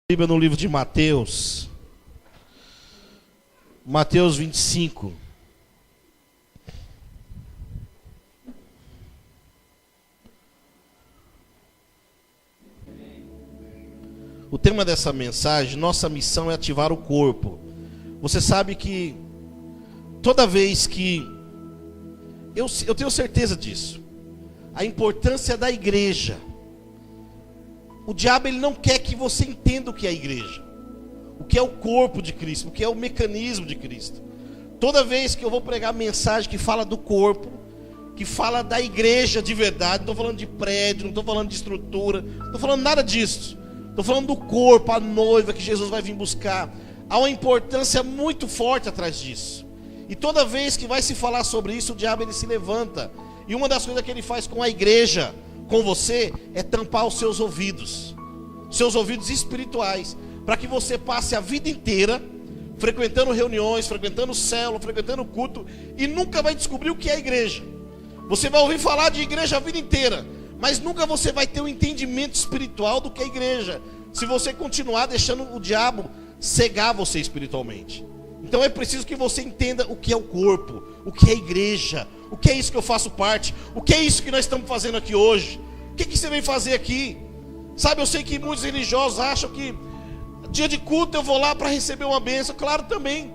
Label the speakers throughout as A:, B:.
A: Bíblia no livro de Mateus, Mateus 25. O tema dessa mensagem, nossa missão é ativar o corpo. Você sabe que toda vez que eu tenho certeza disso, a importância da igreja. O diabo ele não quer que você entenda o que é a igreja, o que é o corpo de Cristo, o que é o mecanismo de Cristo. Toda vez que eu vou pregar mensagem que fala do corpo, que fala da igreja de verdade, não estou falando de prédio, não estou falando de estrutura, não estou falando nada disso. Estou falando do corpo, a noiva que Jesus vai vir buscar. Há uma importância muito forte atrás disso. E toda vez que vai se falar sobre isso, o diabo ele se levanta. E uma das coisas que ele faz com a igreja, com você, é tampar os seus ouvidos espirituais, para que você passe a vida inteira frequentando reuniões, frequentando célula, frequentando culto, e nunca vai descobrir o que é a igreja. Você vai ouvir falar de igreja a vida inteira, mas nunca você vai ter um entendimento espiritual do que é a igreja, se você continuar deixando o diabo cegar você espiritualmente. Então é preciso que você entenda o que é o corpo, o que é a igreja, o que é isso que eu faço parte, o que é isso que nós estamos fazendo aqui hoje. O que você vem fazer aqui? Sabe, eu sei que muitos religiosos acham que dia de culto eu vou lá para receber uma bênção. Claro, também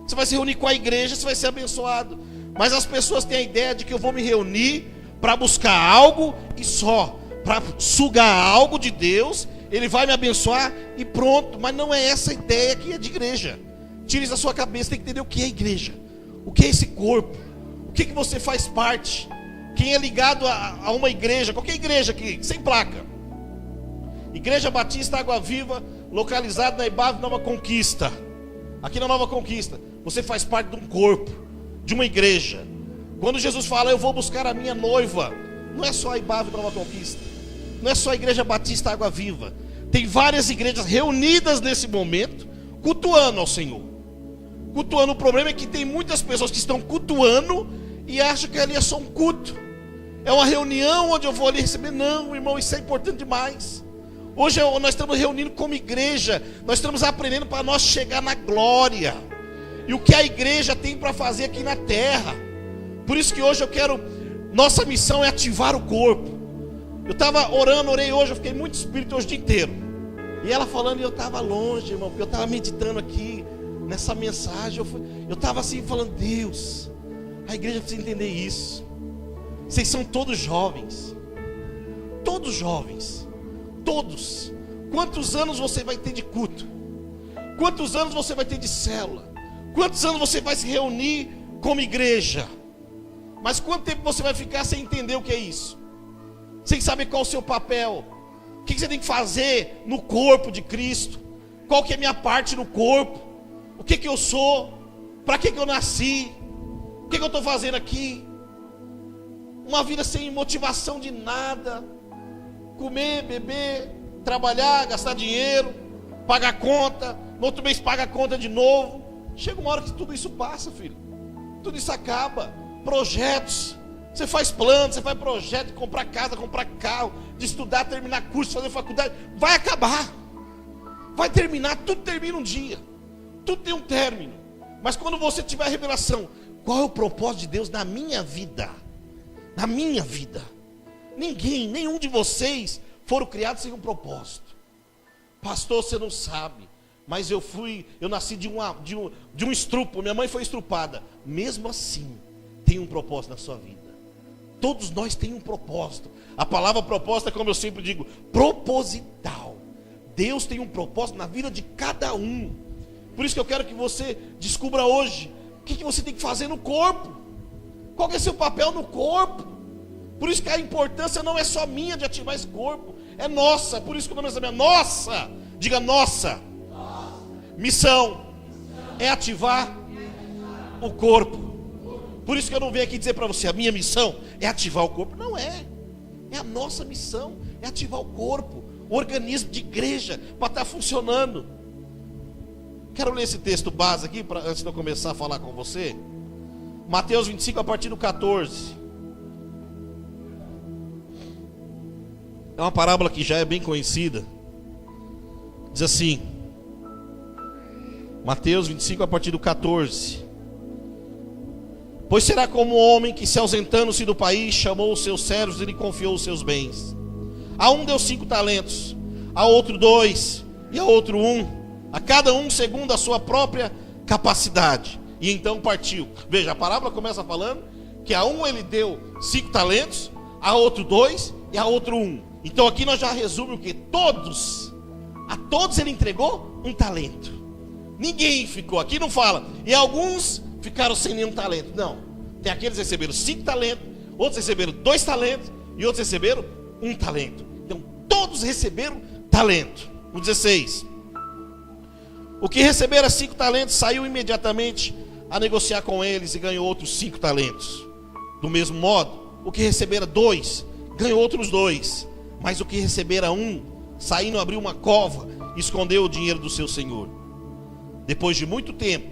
A: você vai se reunir com a igreja, você vai ser abençoado. Mas as pessoas têm a ideia de que eu vou me reunir para buscar algo e só, para sugar algo de Deus, Ele vai me abençoar e pronto. Mas não é essa a ideia que é de igreja. Tire isso da sua cabeça, tem que entender o que é igreja, o que é esse corpo, o que você faz parte. Quem é ligado a uma igreja, qualquer igreja aqui, sem placa, Igreja Batista Água Viva, localizada na Ibave Nova Conquista, aqui na Nova Conquista, você faz parte de um corpo, de uma igreja. Quando Jesus fala, eu vou buscar a minha noiva, não é só a Ibave Nova Conquista, não é só a Igreja Batista Água Viva, tem várias igrejas reunidas nesse momento, cultuando ao Senhor. Cultuando. O problema é que tem muitas pessoas que estão cultuando e acham que ali é só um culto, é uma reunião onde eu vou ali receber. Não, irmão, isso é importante demais. Hoje nós estamos reunindo como igreja, nós estamos aprendendo para nós chegar na glória, e o que a igreja tem para fazer aqui na terra. Por isso que hoje nossa missão é ativar o corpo. Eu estava orei hoje, eu fiquei muito espírito hoje o dia inteiro, e ela falando, e eu estava longe, irmão, porque eu estava meditando aqui nessa mensagem. Eu estava assim falando, Deus, a igreja precisa entender isso. Vocês são todos jovens, todos. Quantos anos você vai ter de culto? Quantos anos você vai ter de célula? Quantos anos você vai se reunir como igreja? Mas quanto tempo você vai ficar sem entender o que é isso? Sem saber qual é o seu papel? O que você tem que fazer no corpo de Cristo? Qual que é a minha parte no corpo? O que eu sou? Para que eu nasci? O que eu estou fazendo aqui? Uma vida sem motivação de nada. Comer, beber, trabalhar, gastar dinheiro, pagar conta, no outro mês paga a conta de novo. Chega uma hora que tudo isso passa, filho. Tudo isso acaba. Projetos, você faz planos, você faz projeto de comprar casa, comprar carro, de estudar, terminar curso, fazer faculdade. Vai acabar, vai terminar, tudo termina um dia, tudo tem um término. Mas quando você tiver a revelação, qual é o propósito de Deus na minha vida? Na minha vida. Nenhum de vocês foram criados sem um propósito. Pastor, você não sabe, mas eu nasci de um estrupo, minha mãe foi estrupada. Mesmo assim, tem um propósito na sua vida. Todos nós temos um propósito. A palavra propósito é, como eu sempre digo, proposital. Deus tem um propósito na vida de cada um. Por isso que eu quero que você descubra hoje o que você tem que fazer no corpo. Qual que é seu papel no corpo? Por isso que a importância não é só minha de ativar esse corpo, é nossa. Por isso que o nome é nossa. Diga nossa. Missão é ativar o corpo. Por isso que eu não venho aqui dizer para você, a minha missão é ativar o corpo. Não é. É a nossa missão, é ativar o corpo, o organismo de igreja, para estar funcionando. Quero ler esse texto base aqui, antes de eu começar a falar com você. Mateus 25, a partir do 14. É uma parábola que já é bem conhecida. Diz assim, Mateus 25, a partir do 14: Pois será como um homem que, se ausentando-se do país, chamou os seus servos e lhe confiou os seus bens. A um deu 5 talentos, a outro 2, e a outro 1, a cada um segundo a sua própria capacidade. E então partiu. Veja, a parábola começa falando que a um ele deu 5 talentos, a outro 2 e a outro 1. Então aqui nós já resumimos o que? A todos ele entregou 1 talento. Ninguém ficou, aqui não fala, e alguns ficaram sem nenhum talento. Não, tem aqueles que receberam 5 talentos, outros receberam 2 talentos, e outros receberam 1 talento. Então todos receberam talento. No 16: O que recebera 5 talentos saiu imediatamente a negociar com eles e ganhou outros 5 talentos. Do mesmo modo, o que recebera 2 ganhou outros 2. Mas o que recebera 1, saindo, abriu uma cova e escondeu o dinheiro do seu senhor. Depois de muito tempo,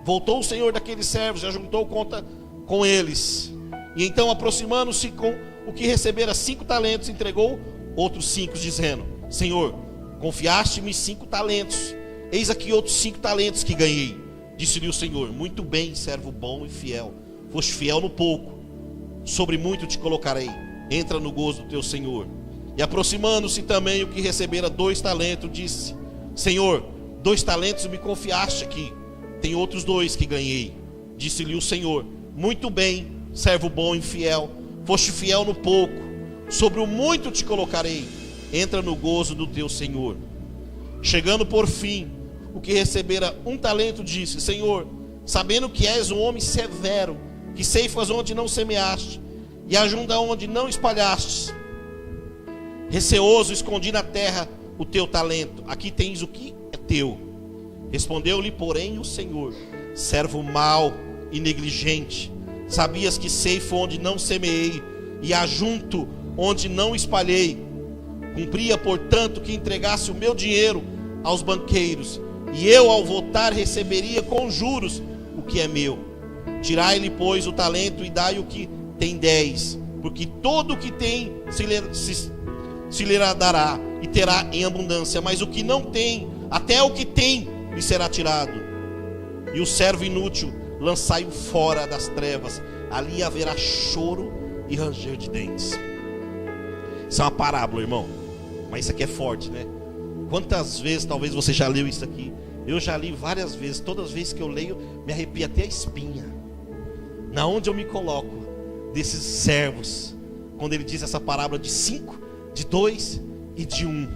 A: voltou o senhor daqueles servos e ajuntou conta com eles. E então, aproximando-se com o que recebera 5 talentos, entregou outros 5, dizendo: Senhor, confiaste-me 5 talentos. Eis aqui outros 5 talentos que ganhei. Disse-lhe o Senhor: Muito bem, servo bom e fiel. Foste fiel no pouco, sobre muito te colocarei. Entra no gozo do teu Senhor. E aproximando-se também o que recebera 2 talentos, disse: Senhor, 2 talentos me confiaste aqui. Tem outros 2 que ganhei. Disse-lhe o Senhor: Muito bem, servo bom e fiel. Foste fiel no pouco, sobre o muito te colocarei. Entra no gozo do teu Senhor. Chegando por fim, o que recebera 1 talento disse: Senhor, sabendo que és um homem severo, que ceifas onde não semeaste, e ajunta onde não espalhaste, receoso escondi na terra o teu talento. Aqui tens o que é teu. Respondeu-lhe, porém, o Senhor: Servo mau e negligente, sabias que ceifo onde não semeei, e ajunto onde não espalhei. Cumpria, portanto, que entregasse o meu dinheiro aos banqueiros, e eu, ao voltar, receberia com juros o que é meu. Tirai-lhe, pois, o talento e dai o que tem 10, porque todo o que tem se lhe dará, e terá em abundância, mas o que não tem, até o que tem, lhe será tirado. E o servo inútil, lançai-o fora das trevas, ali haverá choro e ranger de dentes. Isso é uma parábola, irmão, mas isso aqui é forte, né? Quantas vezes talvez você já leu isso aqui? Eu já li várias vezes. Todas as vezes que eu leio, me arrepia até a espinha. Na onde eu me coloco desses servos, quando ele diz essa parábola de 5, de 2 e de 1.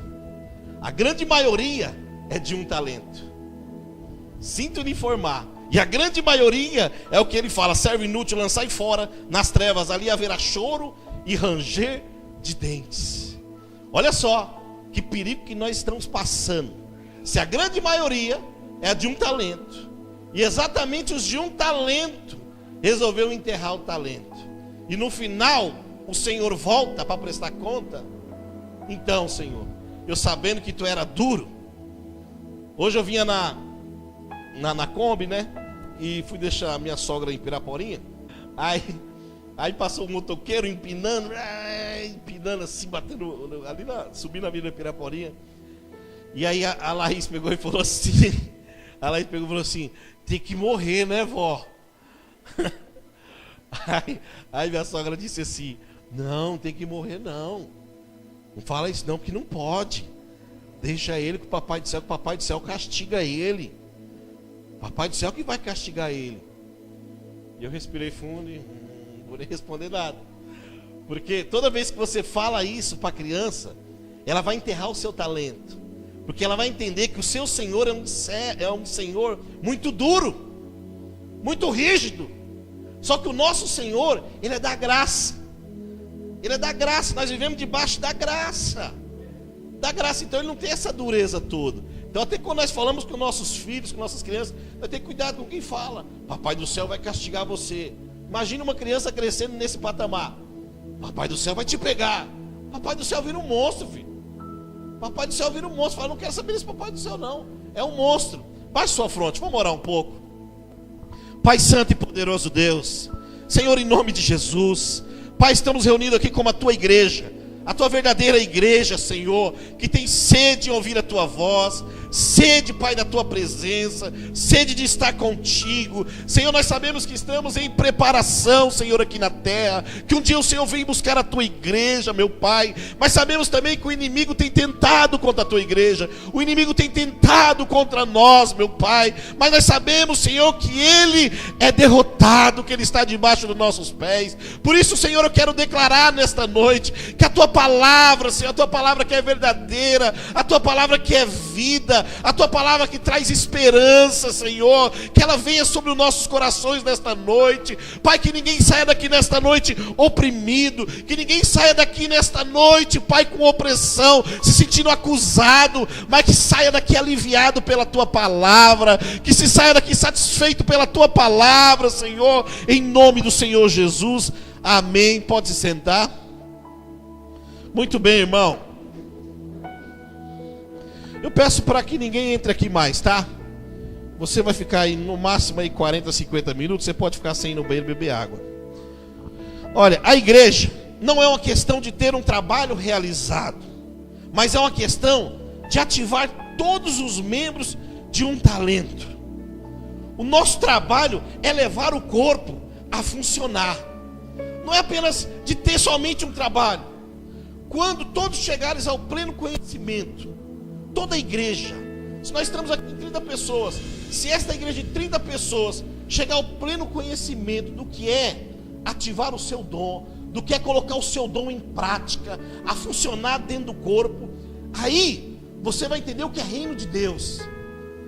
A: A grande maioria é de 1 talento. Sinto lhe informar. E a grande maioria é o que ele fala: servo inútil, lançai fora nas trevas, ali haverá choro e ranger de dentes. Olha só que perigo que nós estamos passando. Se a grande maioria é de 1 talento, e exatamente os de 1 talento resolveu enterrar o talento, e no final o Senhor volta para prestar conta. Então, Senhor, eu sabendo que tu era duro. Hoje eu vinha na Kombi, né? E fui deixar a minha sogra em Piraporinha. Aí passou um motoqueiro empinando assim, batendo ali subindo a Avenida Piraporinha. E aí a Laís pegou e falou assim: tem que morrer, né, vó? Aí minha sogra disse assim: não, tem que morrer não. Não fala isso não, porque não pode. Deixa ele com o Papai do Céu, que o Papai do Céu castiga ele. O Papai do Céu que vai castigar ele. E eu respirei fundo e não vou nem responder nada. Porque toda vez que você fala isso para a criança, ela vai enterrar o seu talento. Porque ela vai entender que o seu Senhor é um Senhor muito duro, muito rígido. Só que o nosso Senhor, Ele é da graça. Ele é da graça, nós vivemos debaixo da graça. Da graça, então Ele não tem essa dureza toda. Então até quando nós falamos com nossos filhos, com nossas crianças, nós temos que cuidar com quem fala. Papai do Céu vai castigar você. Imagina uma criança crescendo nesse patamar. Papai do Céu vai te pegar. Papai do Céu vira um monstro, filho. Papai do Céu vira um monstro. Fala, não quero saber desse Papai do Céu não. É um monstro. Baixe sua fronte, vamos orar um pouco. Pai santo e poderoso Deus, Senhor, em nome de Jesus, Pai, estamos reunidos aqui como a tua igreja. a tua verdadeira igreja, Senhor, que tem sede de ouvir a tua voz, sede, Pai, da tua presença, sede de estar contigo. Senhor, nós sabemos que estamos em preparação, Senhor, aqui na terra, que um dia o Senhor vem buscar a tua igreja, meu Pai, mas sabemos também que o inimigo tem tentado contra a tua igreja, o inimigo tem tentado contra nós, meu Pai, mas nós sabemos, Senhor, que ele é derrotado, que ele está debaixo dos nossos pés. Por isso, Senhor, eu quero declarar nesta noite que a tua palavra, Senhor, a tua palavra que é verdadeira, a tua palavra que é vida, a tua palavra que traz esperança, Senhor, que ela venha sobre os nossos corações nesta noite. Pai, que ninguém saia daqui nesta noite oprimido, que ninguém saia daqui nesta noite, Pai, com opressão, se sentindo acusado, mas que saia daqui aliviado pela tua palavra, que se saia daqui satisfeito pela tua palavra, Senhor, em nome do Senhor Jesus. Amém. Pode se sentar. Muito bem, irmão. Eu peço para que ninguém entre aqui mais, tá? Você vai ficar aí no máximo aí 40, 50 minutos. Você pode ficar sem ir no banheiro beber água. Olha, a igreja não é uma questão de ter um trabalho realizado, mas é uma questão de ativar todos os membros de um talento. O nosso trabalho é levar o corpo a funcionar. Não é apenas de ter somente um trabalho. Quando todos chegarem ao pleno conhecimento, toda a igreja, se nós estamos aqui 30 pessoas, se esta igreja de 30 pessoas chegar ao pleno conhecimento do que é ativar o seu dom, do que é colocar o seu dom em prática, a funcionar dentro do corpo, aí você vai entender o que é reino de Deus.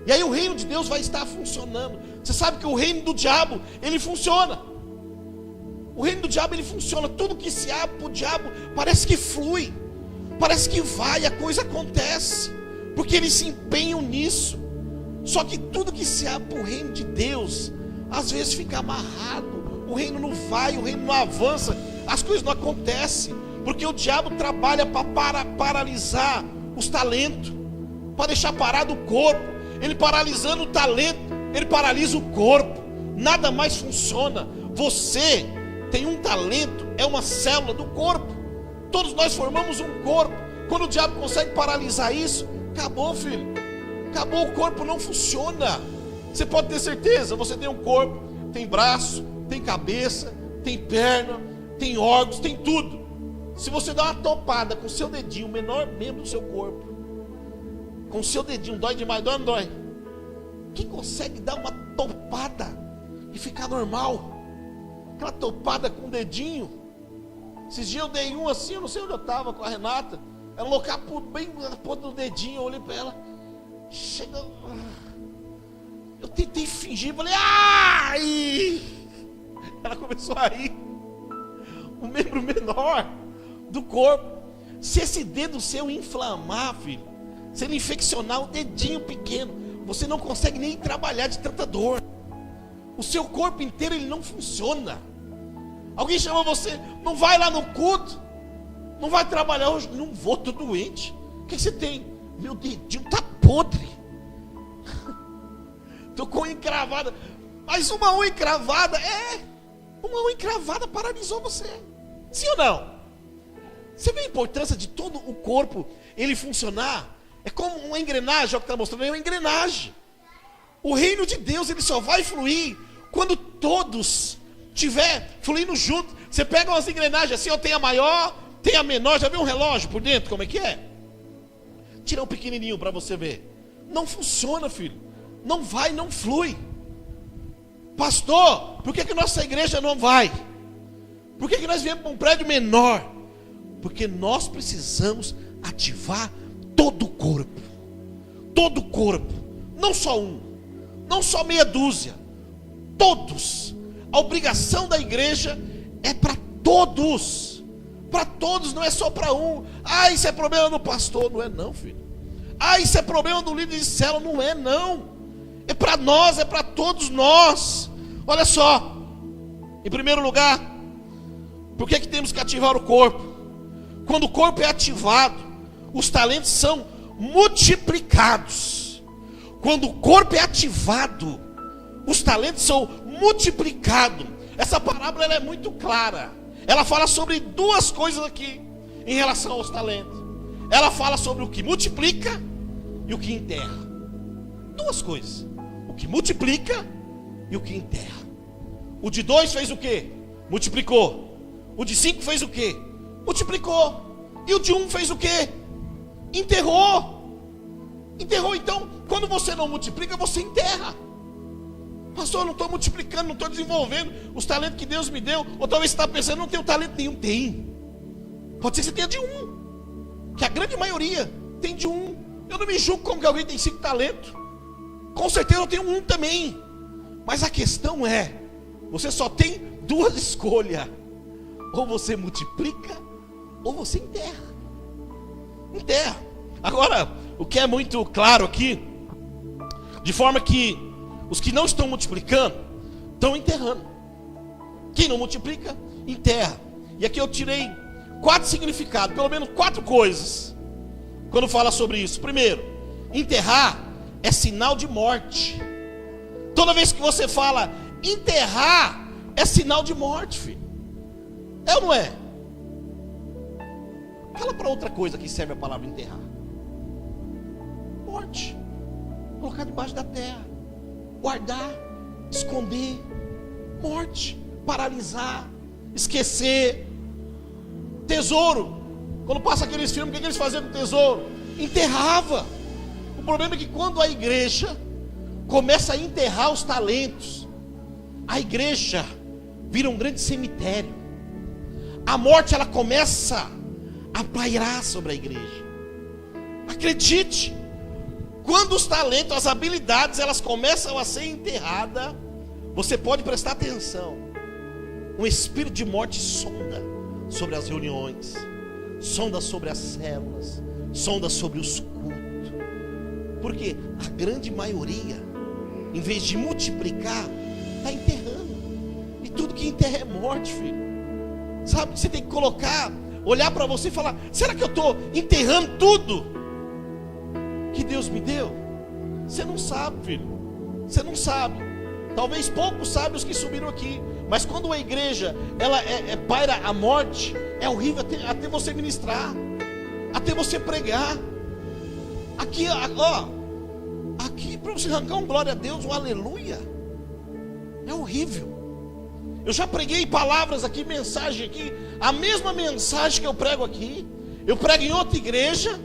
A: E aí o reino de Deus vai estar funcionando. Você sabe que o reino do diabo, ele funciona. O reino do diabo, ele funciona. Tudo que se abre para o diabo parece que flui, parece que vai, a coisa acontece, porque eles se empenham nisso. Só que tudo que se abre para o reino de Deus, às vezes fica amarrado. O reino não vai, o reino não avança, as coisas não acontecem, porque o diabo trabalha para paralisar os talentos, para deixar parado o corpo. Ele paralisando o talento, ele paralisa o corpo, nada mais funciona. Você tem um talento, é uma célula do corpo. Todos nós formamos um corpo. Quando o diabo consegue paralisar isso, acabou, filho. Acabou, o corpo não funciona. Você pode ter certeza, você tem um corpo, tem braço, tem cabeça, tem perna, tem órgãos, tem tudo. Se você dá uma topada com o seu dedinho, o menor membro do seu corpo, com o seu dedinho, dói demais, dói ou não dói? Quem consegue dar uma topada e ficar normal? Aquela topada com o dedinho. Esses dias eu dei um assim, eu não sei onde eu estava com a Renata. Ela louca bem na ponta do dedinho, eu olhei para ela. Chega. Eu tentei fingir, falei, ai! Ela começou a rir. O membro menor do corpo. Se esse dedo seu inflamar, filho, se ele infeccionar o dedinho pequeno, você não consegue nem trabalhar de tanta dor. O seu corpo inteiro, ele não funciona. Alguém chamou você, não vai lá no culto, não vai trabalhar hoje. Não vou, tô doente. O que você tem? Meu dedinho tá podre. Tô com unha encravada. Mas uma unha encravada, uma unha encravada paralisou você. Sim ou não? Você vê a importância de todo o corpo ele funcionar? É como uma engrenagem, é o que está mostrando, é uma engrenagem. O reino de Deus, ele só vai fluir quando todos estiver fluindo junto. Você pega umas engrenagens assim, tem a maior, tem a menor. Já viu um relógio por dentro, como é que é? Tira um pequenininho para você ver. Não funciona, filho. Não vai, não flui. Pastor, por que nossa igreja não vai? Por que nós viemos para um prédio menor? Porque nós precisamos ativar todo o corpo. Todo o corpo. Não só um. Não só meia dúzia. Todos. A obrigação da igreja é para todos. Para todos, não é só para um. Ah, isso é problema do pastor. Não é não, filho. Ah, isso é problema do líder de célula. Não é não. É para nós, é para todos nós. Olha só. Em primeiro lugar, por que temos que ativar o corpo? Quando o corpo é ativado, os talentos são multiplicados. Quando o corpo é ativado, os talentos são multiplicados. Essa parábola ela é muito clara. Ela fala sobre duas coisas aqui. em relação aos talentos. Ela fala sobre o que multiplica e o que enterra. Duas coisas: o que multiplica e o que enterra. O de 2 fez o quê? Multiplicou. O de 5 fez o quê? Multiplicou. E o de 1 fez o quê? Enterrou. Enterrou. Então, quando você não multiplica, você enterra. Pastor, eu não estou multiplicando, não estou desenvolvendo os talentos que Deus me deu. Ou talvez você está pensando, não tenho talento nenhum. Tem. Pode ser que você tenha de 1. Que a grande maioria tem de 1. Eu não me julgo como que alguém tem 5 talentos. Com certeza eu tenho 1 também. Mas a questão é, você só tem 2 escolhas. Ou você multiplica, ou você enterra. Enterra. Agora, o que é muito claro aqui, de forma que os que não estão multiplicando, estão enterrando. Quem não multiplica, enterra. E aqui eu tirei 4 significados, pelo menos 4 coisas, quando fala sobre isso. Primeiro, enterrar é sinal de morte. Toda vez que você fala enterrar, é sinal de morte, filho. É ou não é? Fala para outra coisa que serve a palavra enterrar. Morte. Colocar debaixo da terra. Guardar. Esconder. Morte. Paralisar. Esquecer. Tesouro. Quando passa aqueles filmes, o que eles faziam com o tesouro? Enterrava. O problema é que quando a igreja começa a enterrar os talentos, a igreja vira um grande cemitério. A morte, ela começa a pairar sobre a igreja. Acredite, quando os talentos, as habilidades, elas começam a ser enterradas, você pode prestar atenção. Um espírito de morte sonda sobre as reuniões, sonda sobre as células, sonda sobre os cultos. Porque a grande maioria, em vez de multiplicar, está enterrando. E tudo que enterra é morte, filho. Sabe, você tem que colocar, olhar para você e falar: será que eu estou enterrando tudo que Deus me deu? Você não sabe, filho. Você não sabe. Talvez poucos sabem os que subiram aqui. Mas quando uma igreja, ela paira a morte, é horrível até você ministrar, até você pregar. Aqui, ó, aqui para você arrancar um glória a Deus, um aleluia, é horrível. Eu já preguei palavras aqui, mensagem aqui, a mesma mensagem que eu prego aqui, eu prego em outra igreja,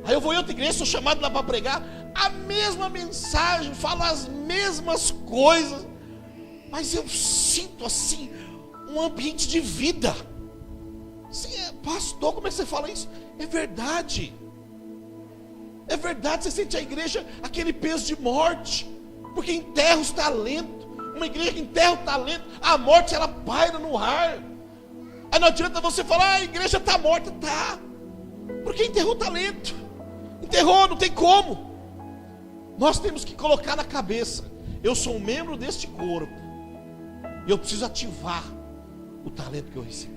A: aí eu vou em outra igreja, sou chamado lá para pregar, a mesma mensagem, falo as mesmas coisas, mas eu sinto assim, um ambiente de vida. Assim, pastor, como é que você fala isso? É verdade, você sente a igreja, aquele peso de morte, porque enterra os talentos. Uma igreja que enterra o talento, a morte, ela paira no ar. Aí não adianta você falar: a igreja está morta. Está, porque enterrou o talento. Enterrou, não tem como. Nós temos que colocar na cabeça: eu sou um membro deste corpo, e eu preciso ativar o talento que eu recebi.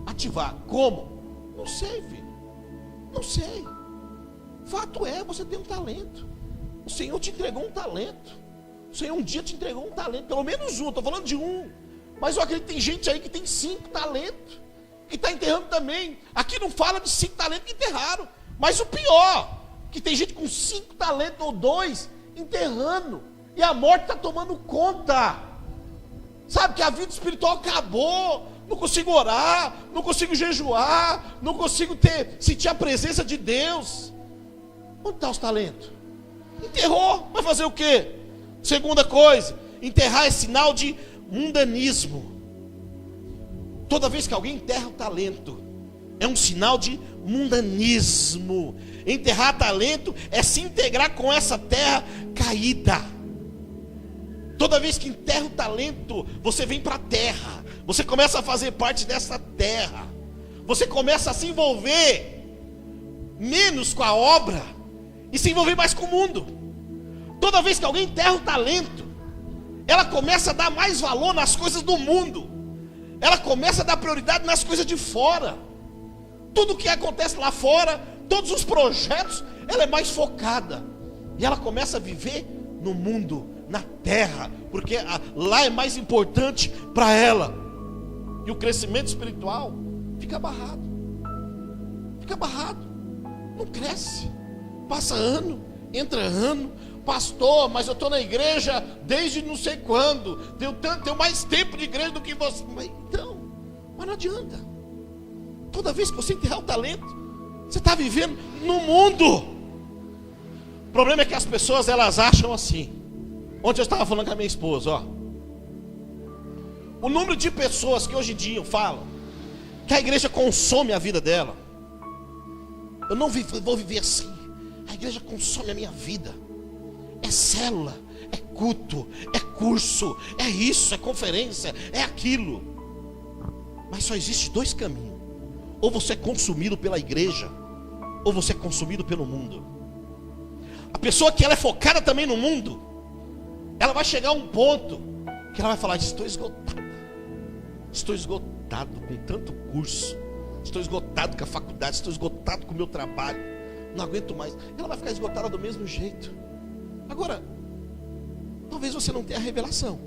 A: Ativar, como? Não sei, filho. Não sei. Fato é, você tem um talento. O Senhor te entregou um talento. O Senhor um dia te entregou um talento, pelo menos um, estou falando de um. Mas eu acredito que tem gente aí que tem 5 talentos, que está enterrando também. Aqui não fala de 5 talentos que enterraram. Mas o pior, que tem gente com 5 talentos ou 2 enterrando. E a morte está tomando conta. Sabe que a vida espiritual acabou. Não consigo orar, não consigo jejuar, não consigo sentir a presença de Deus. Onde estão os talentos? Enterrou, vai fazer o quê? Segunda coisa, enterrar é sinal de mundanismo. Toda vez que alguém enterra o talento, é um sinal de mundanismo. Enterrar talento é se integrar com essa terra caída. Toda vez que enterra o talento, você vem para a terra, você começa a fazer parte dessa terra, você começa a se envolver menos com a obra e se envolver mais com o mundo. Toda vez que alguém enterra o talento, ela começa a dar mais valor nas coisas do mundo, ela começa a dar prioridade nas coisas de fora. Tudo que acontece lá fora, todos os projetos, ela é mais focada, e ela começa a viver no mundo, na terra, porque lá é mais importante para ela, e o crescimento espiritual fica barrado. fica barrado, não cresce. Passa ano, entra ano. Pastor, mas eu estou na igreja desde não sei quando, tenho mais tempo de igreja do que você. Mas não adianta. Toda vez que você enterrar o talento, você está vivendo no mundo. O problema é que as pessoas, elas acham assim. Ontem eu estava falando com a minha esposa, ó. O número de pessoas que hoje em dia falam que a igreja consome a vida dela. Eu não vou viver assim. A igreja consome a minha vida. É célula, é culto, é curso, é isso, é conferência, é aquilo. Mas só existe dois caminhos. Ou você é consumido pela igreja, ou você é consumido pelo mundo. A pessoa que ela é focada também no mundo, ela vai chegar a um ponto que ela vai falar: estou esgotado com tanto curso, estou esgotado com a faculdade, estou esgotado com o meu trabalho, não aguento mais. Ela vai ficar esgotada do mesmo jeito. Agora, talvez você não tenha a revelação,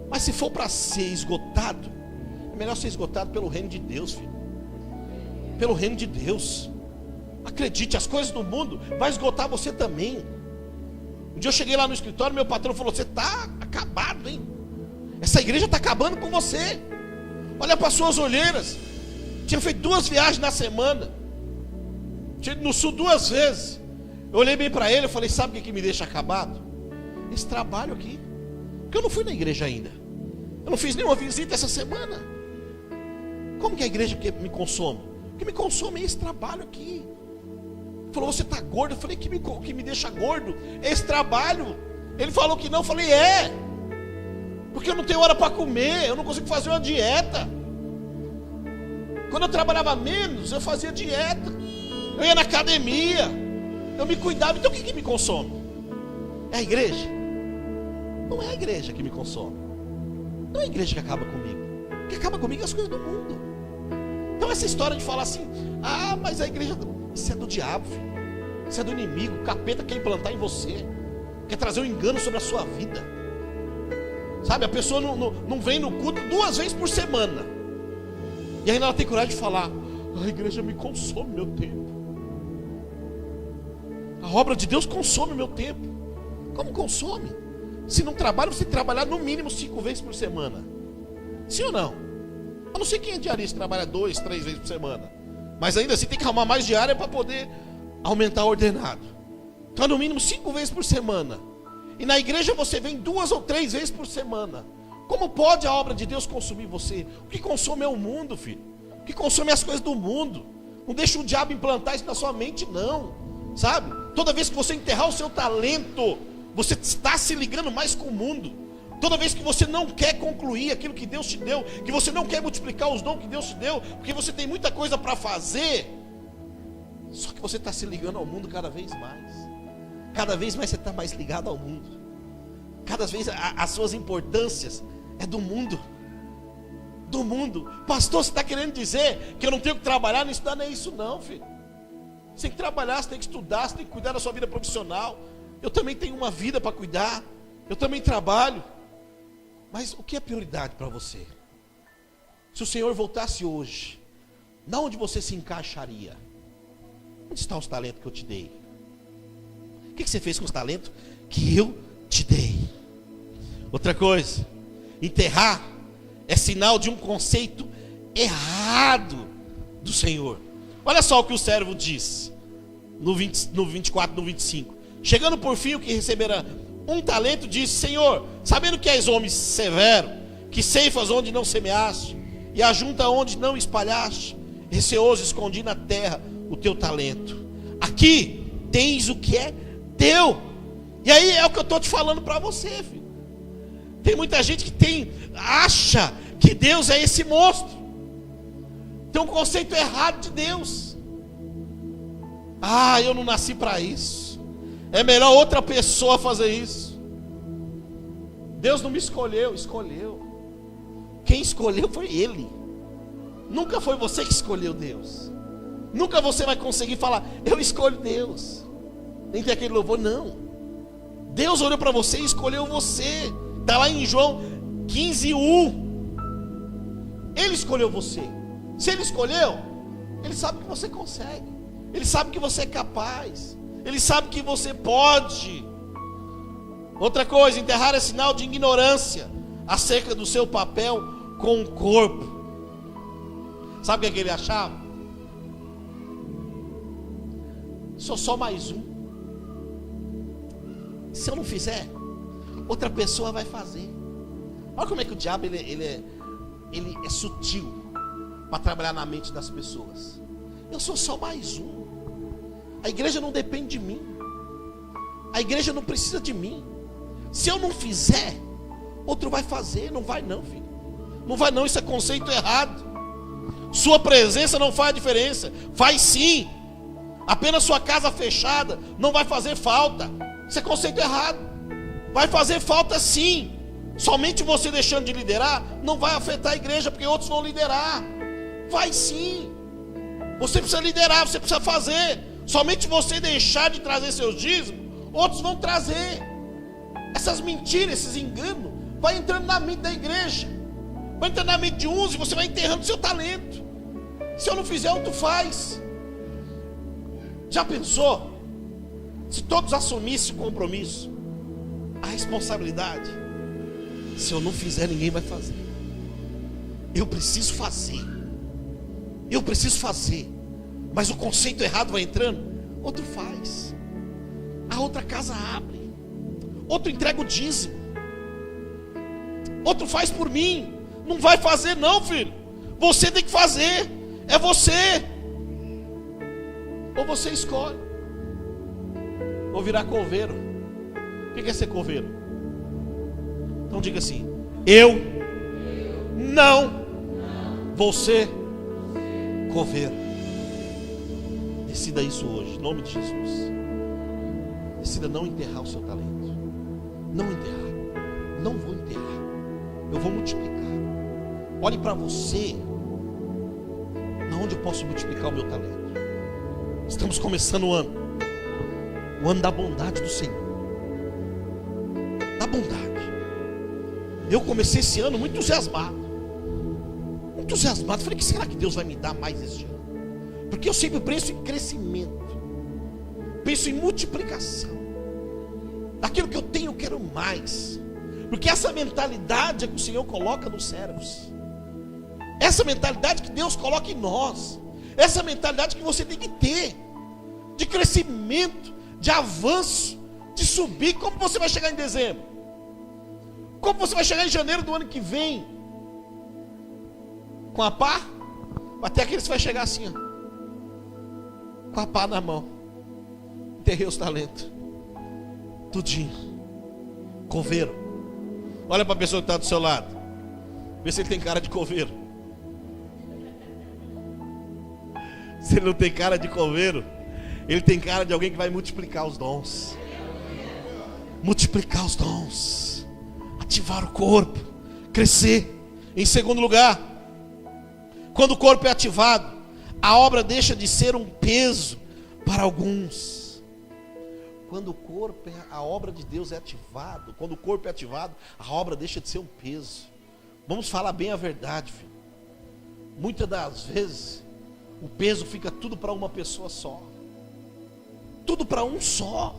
A: mas se for para ser esgotado, é melhor ser esgotado pelo reino de Deus, filho. Pelo reino de Deus. Acredite, as coisas do mundo vai esgotar você também. Um dia eu cheguei lá no escritório, meu patrão falou: você está acabado, hein? Essa igreja está acabando com você. Olha para as suas olheiras. Tinha feito 2 viagens na semana, tinha ido no sul 2 vezes. Eu olhei bem para ele e falei: sabe o que me deixa acabado? Esse trabalho aqui. Porque eu não fui na igreja ainda. Eu não fiz nenhuma visita essa semana. Como que a igreja me consome? O que me consome é esse trabalho aqui. Ele falou: você está gordo? Eu falei: o que me deixa gordo é esse trabalho. Ele falou que não. Eu falei: é. Porque eu não tenho hora para comer. Eu não consigo fazer uma dieta. Quando eu trabalhava menos, eu fazia dieta. Eu ia na academia. Eu me cuidava. Então o que me consome? É a igreja? Não é a igreja que me consome. Não é a igreja que acaba comigo. O que acaba comigo é as coisas do mundo. Então essa história de falar assim: ah, mas a igreja, isso é do diabo, filho. Isso é do inimigo. O capeta quer implantar em você, quer trazer um engano sobre a sua vida. Sabe, a pessoa não vem no culto 2 vezes por semana, e ainda ela tem coragem de falar: a igreja me consome meu tempo. A obra de Deus consome o meu tempo. Como consome? Se não trabalha, você tem que trabalhar no mínimo 5 vezes por semana. Sim ou não? Eu não sei quem é diarista, trabalha 2, 3 vezes por semana, mas ainda assim tem que arrumar mais diária para poder aumentar o ordenado. Então no mínimo 5 vezes por semana. E na igreja você vem 2 ou 3 vezes por semana. Como pode a obra de Deus consumir você? O que consome é o mundo, filho. O que consome é as coisas do mundo. Não deixa o diabo implantar isso na sua mente, não. Sabe? Toda vez que você enterrar o seu talento, você está se ligando mais com o mundo. Toda vez que você não quer concluir aquilo que Deus te deu, que você não quer multiplicar os dons que Deus te deu, porque você tem muita coisa para fazer, só que você está se ligando ao mundo cada vez mais. Cada vez mais você está mais ligado ao mundo. Cada vez as suas importâncias é do mundo. Do mundo. Pastor, você está querendo dizer que eu não tenho que trabalhar, não estudar? Não é isso não, filho. Você tem que trabalhar, você tem que estudar, você tem que cuidar da sua vida profissional. Eu também tenho uma vida para cuidar. Eu também trabalho. Mas o que é prioridade para você? Se o Senhor voltasse hoje, na onde você se encaixaria? Onde estão os talentos que eu te dei? O que você fez com os talentos que eu te dei? Outra coisa, enterrar é sinal de um conceito errado do Senhor. Olha só o que o servo diz no 24, no 25. Chegando por fim o que receberá 1 talento, disse: Senhor, sabendo que és homem severo, que ceifas onde não semeaste, e ajunta onde não espalhaste, receoso escondi na terra o teu talento. Aqui tens o que é teu. E aí é o que eu estou te falando para você, filho. Tem muita gente que acha que Deus é esse monstro. Tem um conceito errado de Deus. Ah, eu não nasci para isso. É melhor outra pessoa fazer isso. Deus não me escolheu, escolheu. Quem escolheu foi Ele. Nunca foi você que escolheu Deus. Nunca você vai conseguir falar: eu escolho Deus. Nem tem aquele louvor, não. Deus olhou para você e escolheu você. Está lá em João 15:1. Ele escolheu você. Se Ele escolheu, Ele sabe que você consegue. Ele sabe que você é capaz. Ele sabe que você pode. Outra coisa, enterrar é sinal de ignorância acerca do seu papel com o corpo. Sabe o que ele achava? Sou só mais um. Se eu não fizer, outra pessoa vai fazer. Olha como é que o diabo ele é sutil para trabalhar na mente das pessoas. Eu sou só mais um. A igreja não depende de mim. A igreja não precisa de mim. Se eu não fizer, outro vai fazer. Não vai não, filho. Não vai não, isso é conceito errado. Sua presença não faz diferença. Faz sim. Apenas sua casa fechada não vai fazer falta. Isso é conceito errado. Vai fazer falta sim. Somente você deixando de liderar não vai afetar a igreja, porque outros vão liderar. Vai sim. Você precisa liderar, você precisa fazer. Somente você deixar de trazer seus dízimos, outros vão trazer. Essas mentiras, esses enganos, vai entrando na mente da igreja, vai entrando na mente de uns, e você vai enterrando seu talento. Se eu não fizer, outro faz. Já pensou? Se todos assumissem o compromisso, a responsabilidade, se eu não fizer, ninguém vai fazer. Eu preciso fazer. Eu preciso fazer. Mas o conceito errado vai entrando, outro faz. A outra casa abre. Outro entrega o dízimo. Outro faz por mim. Não vai fazer não, filho. Você tem que fazer. É você. Ou você escolhe. Ou virar coveiro. O que é ser coveiro? Então diga assim: eu não vou ser coveiro. Decida isso hoje, em nome de Jesus. Decida não enterrar o seu talento. Não enterrar. Não vou enterrar. Eu vou multiplicar. Olhe para você. Aonde eu posso multiplicar o meu talento? Estamos começando o ano. O ano da bondade do Senhor. Da bondade. Eu comecei esse ano muito entusiasmado. Falei, que será que Deus vai me dar mais este ano? Porque eu sempre penso em crescimento. Penso em multiplicação. Daquilo que eu tenho, eu quero mais. Porque essa mentalidade é que o Senhor coloca nos servos. Essa mentalidade que Deus coloca em nós. Essa mentalidade que você tem que ter. De crescimento, de avanço, de subir. Como você vai chegar em dezembro? Como você vai chegar em janeiro do ano que vem? Com a pá? Até aqueles que vai chegar assim, ó, com a pá na mão. Enterrei os talentos. Tudinho. Coveiro. Olha para a pessoa que está do seu lado. Vê se ele tem cara de coveiro. Se ele não tem cara de coveiro, ele tem cara de alguém que vai multiplicar os dons. Multiplicar os dons. Ativar o corpo. Crescer. Em segundo lugar, quando o corpo é ativado, a obra deixa de ser um peso para alguns. Quando o corpo, a obra de Deus é ativado, quando o corpo é ativado, a obra deixa de ser um peso. Vamos falar bem a verdade, filho. Muitas das vezes, o peso fica tudo para uma pessoa só. Tudo para um só.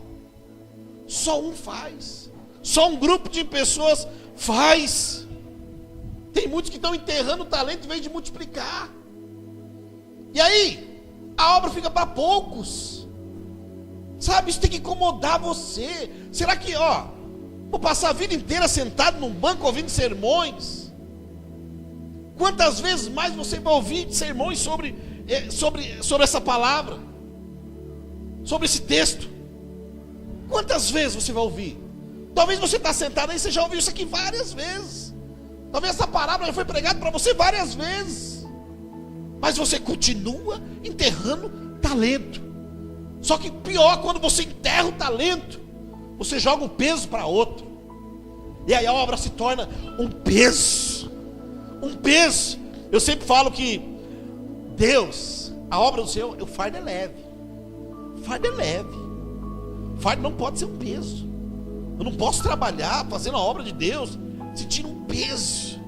A: Só um faz. Só um grupo de pessoas faz. Tem muitos que estão enterrando o talento em vez de multiplicar. E aí, a obra fica para poucos. Sabe, isso tem que incomodar você. Será que, vou passar a vida inteira sentado num banco ouvindo sermões? Quantas vezes mais você vai ouvir sermões sobre essa palavra? Sobre esse texto? Quantas vezes você vai ouvir? Talvez você está sentado aí, você já ouviu isso aqui várias vezes. Talvez essa palavra já foi pregada para você várias vezes. Mas você continua enterrando talento. Só que pior, quando você enterra o talento, você joga um peso para outro. E aí a obra se torna um peso. Um peso. Eu sempre falo que Deus, a obra do Senhor, o fardo é leve. O fardo é leve. O fardo não pode ser um peso. Eu não posso trabalhar fazendo a obra de Deus sentindo um peso,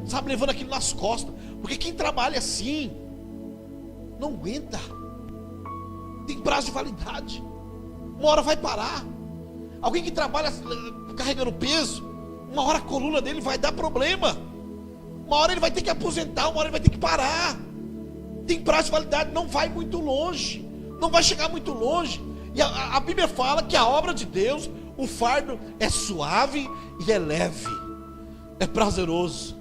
A: sabe, levando aquilo nas costas. Porque quem trabalha assim não aguenta. Tem prazo de validade. Uma hora vai parar. Alguém que trabalha carregando peso, uma hora a coluna dele vai dar problema. Uma hora ele vai ter que aposentar, uma hora ele vai ter que parar. Tem prazo de validade, não vai muito longe. Não vai chegar muito longe. E a Bíblia fala que a obra de Deus, o fardo é suave e é leve. É prazeroso.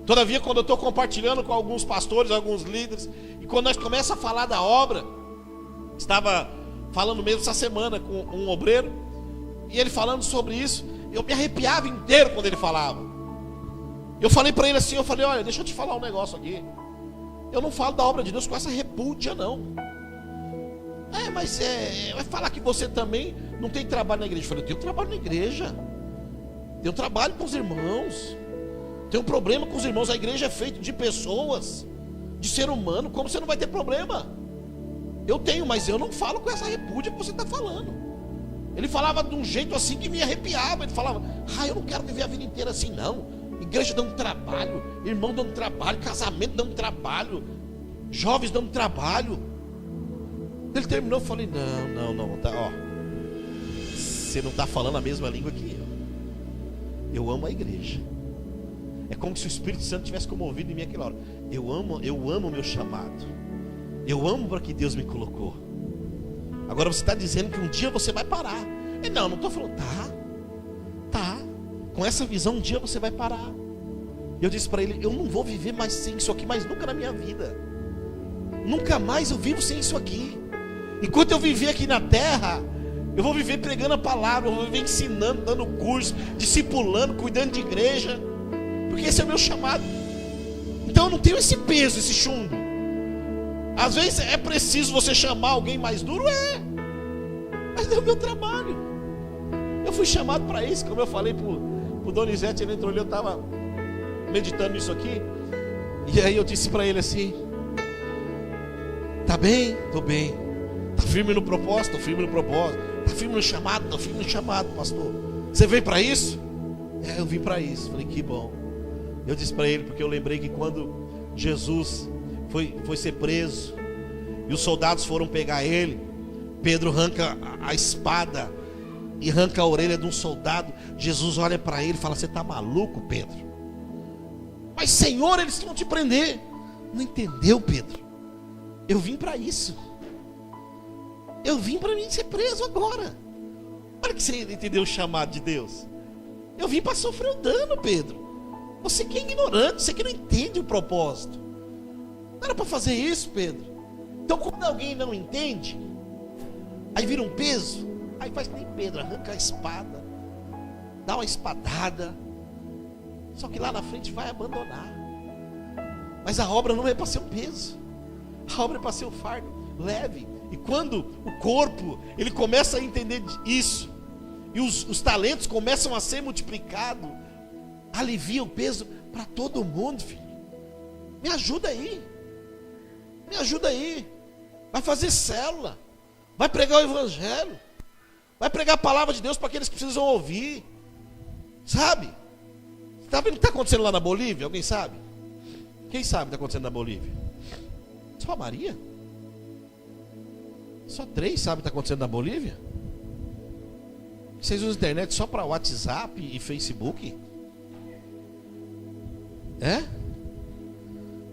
A: Todavia, quando eu estou compartilhando com alguns pastores, alguns líderes, e quando nós começamos a falar da obra, estava falando mesmo essa semana com um obreiro, e ele falando sobre isso, eu me arrepiava inteiro quando ele falava. Eu falei para ele assim, olha, deixa eu te falar um negócio aqui. Eu não falo da obra de Deus com essa repúdia, não. Mas vai falar que você também não tem trabalho na igreja. Eu falei, eu tenho trabalho na igreja. Tenho trabalho com os irmãos. Tenho problema com os irmãos. A igreja é feita de pessoas, de ser humano. Como você não vai ter problema? Eu tenho, mas eu não falo com essa repúdia que você está falando. Ele falava de um jeito assim que me arrepiava. Ele falava, eu não quero viver a vida inteira assim, não. Igreja dando trabalho, irmão dando trabalho, casamento dando trabalho, jovens dando trabalho. Ele terminou, eu falei, não, tá, você não está falando a mesma língua que eu amo a igreja. É como se o Espírito Santo tivesse comovido em mim aquela hora. Eu amo o meu chamado. Eu amo para que Deus me colocou. Agora você está dizendo que um dia você vai parar. Não estou falando, tá. Com essa visão um dia você vai parar. Eu disse para ele, eu não vou viver mais sem isso aqui, mais nunca na minha vida. Nunca mais eu vivo sem isso aqui. Enquanto eu viver aqui na terra, eu vou viver pregando a palavra, eu vou viver ensinando, dando curso, discipulando, cuidando de igreja, porque esse é o meu chamado. Então eu não tenho esse peso, esse chumbo. Às vezes é preciso você chamar alguém mais duro, mas não é o meu trabalho. Eu fui chamado para isso, como eu falei pro Donizete, ele entrou ali, eu estava meditando nisso aqui, e aí eu disse para ele assim, tá bem? Tô bem. Tá firme no propósito? Tô firme no propósito. Tá firme no chamado? Tô firme no chamado, pastor. Você veio para isso? Eu vim para isso. Falei, que bom. Eu disse para ele, porque eu lembrei que quando Jesus foi ser preso, e os soldados foram pegar ele, Pedro arranca a espada e arranca a orelha de um soldado. Jesus olha para ele e fala, você está maluco, Pedro? Mas Senhor, eles vão te prender. Não entendeu, Pedro? Eu vim para isso. Eu vim para mim ser preso agora. Olha que você entendeu o chamado de Deus. Eu vim para sofrer o dano, Pedro. Você que é ignorante, você que não entende o propósito. Não era para fazer isso, Pedro. Então quando alguém não entende, aí vira um peso, aí faz que nem Pedro, arranca a espada, dá uma espadada, só que lá na frente vai abandonar. Mas a obra não é para ser um peso, a obra é para ser um fardo leve. E quando o corpo ele começa a entender isso, e os talentos começam a ser multiplicados, alivia o peso para todo mundo, filho. Me ajuda aí. Me ajuda aí. Vai fazer célula. Vai pregar o evangelho. Vai pregar a palavra de Deus para aqueles que precisam ouvir. Sabe? Está vendo o que está acontecendo lá na Bolívia? Alguém sabe? Quem sabe o que está acontecendo na Bolívia? Só a Maria? Só 3 sabem o que está acontecendo na Bolívia? Vocês usam a internet só para WhatsApp e Facebook?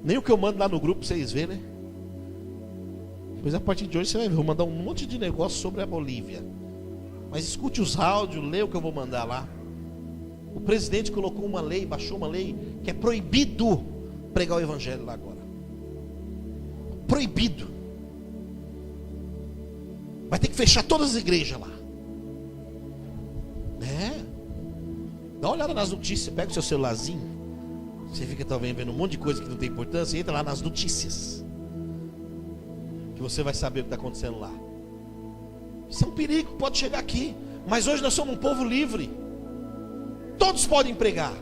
A: Nem o que eu mando lá no grupo vocês verem, né? Pois a partir de hoje você vai ver, vou mandar um monte de negócio sobre a Bolívia. Mas escute os áudios, lê o que eu vou mandar lá. O presidente colocou uma lei, baixou uma lei que é proibido pregar o evangelho lá agora. Proibido. Vai ter que fechar todas as igrejas lá. Dá uma olhada nas notícias, pega o seu celularzinho. Você fica talvez vendo um monte de coisa que não tem importância, entra lá nas notícias, que você vai saber o que está acontecendo lá. Isso é um perigo, pode chegar aqui. Mas hoje nós somos um povo livre. Todos podem pregar,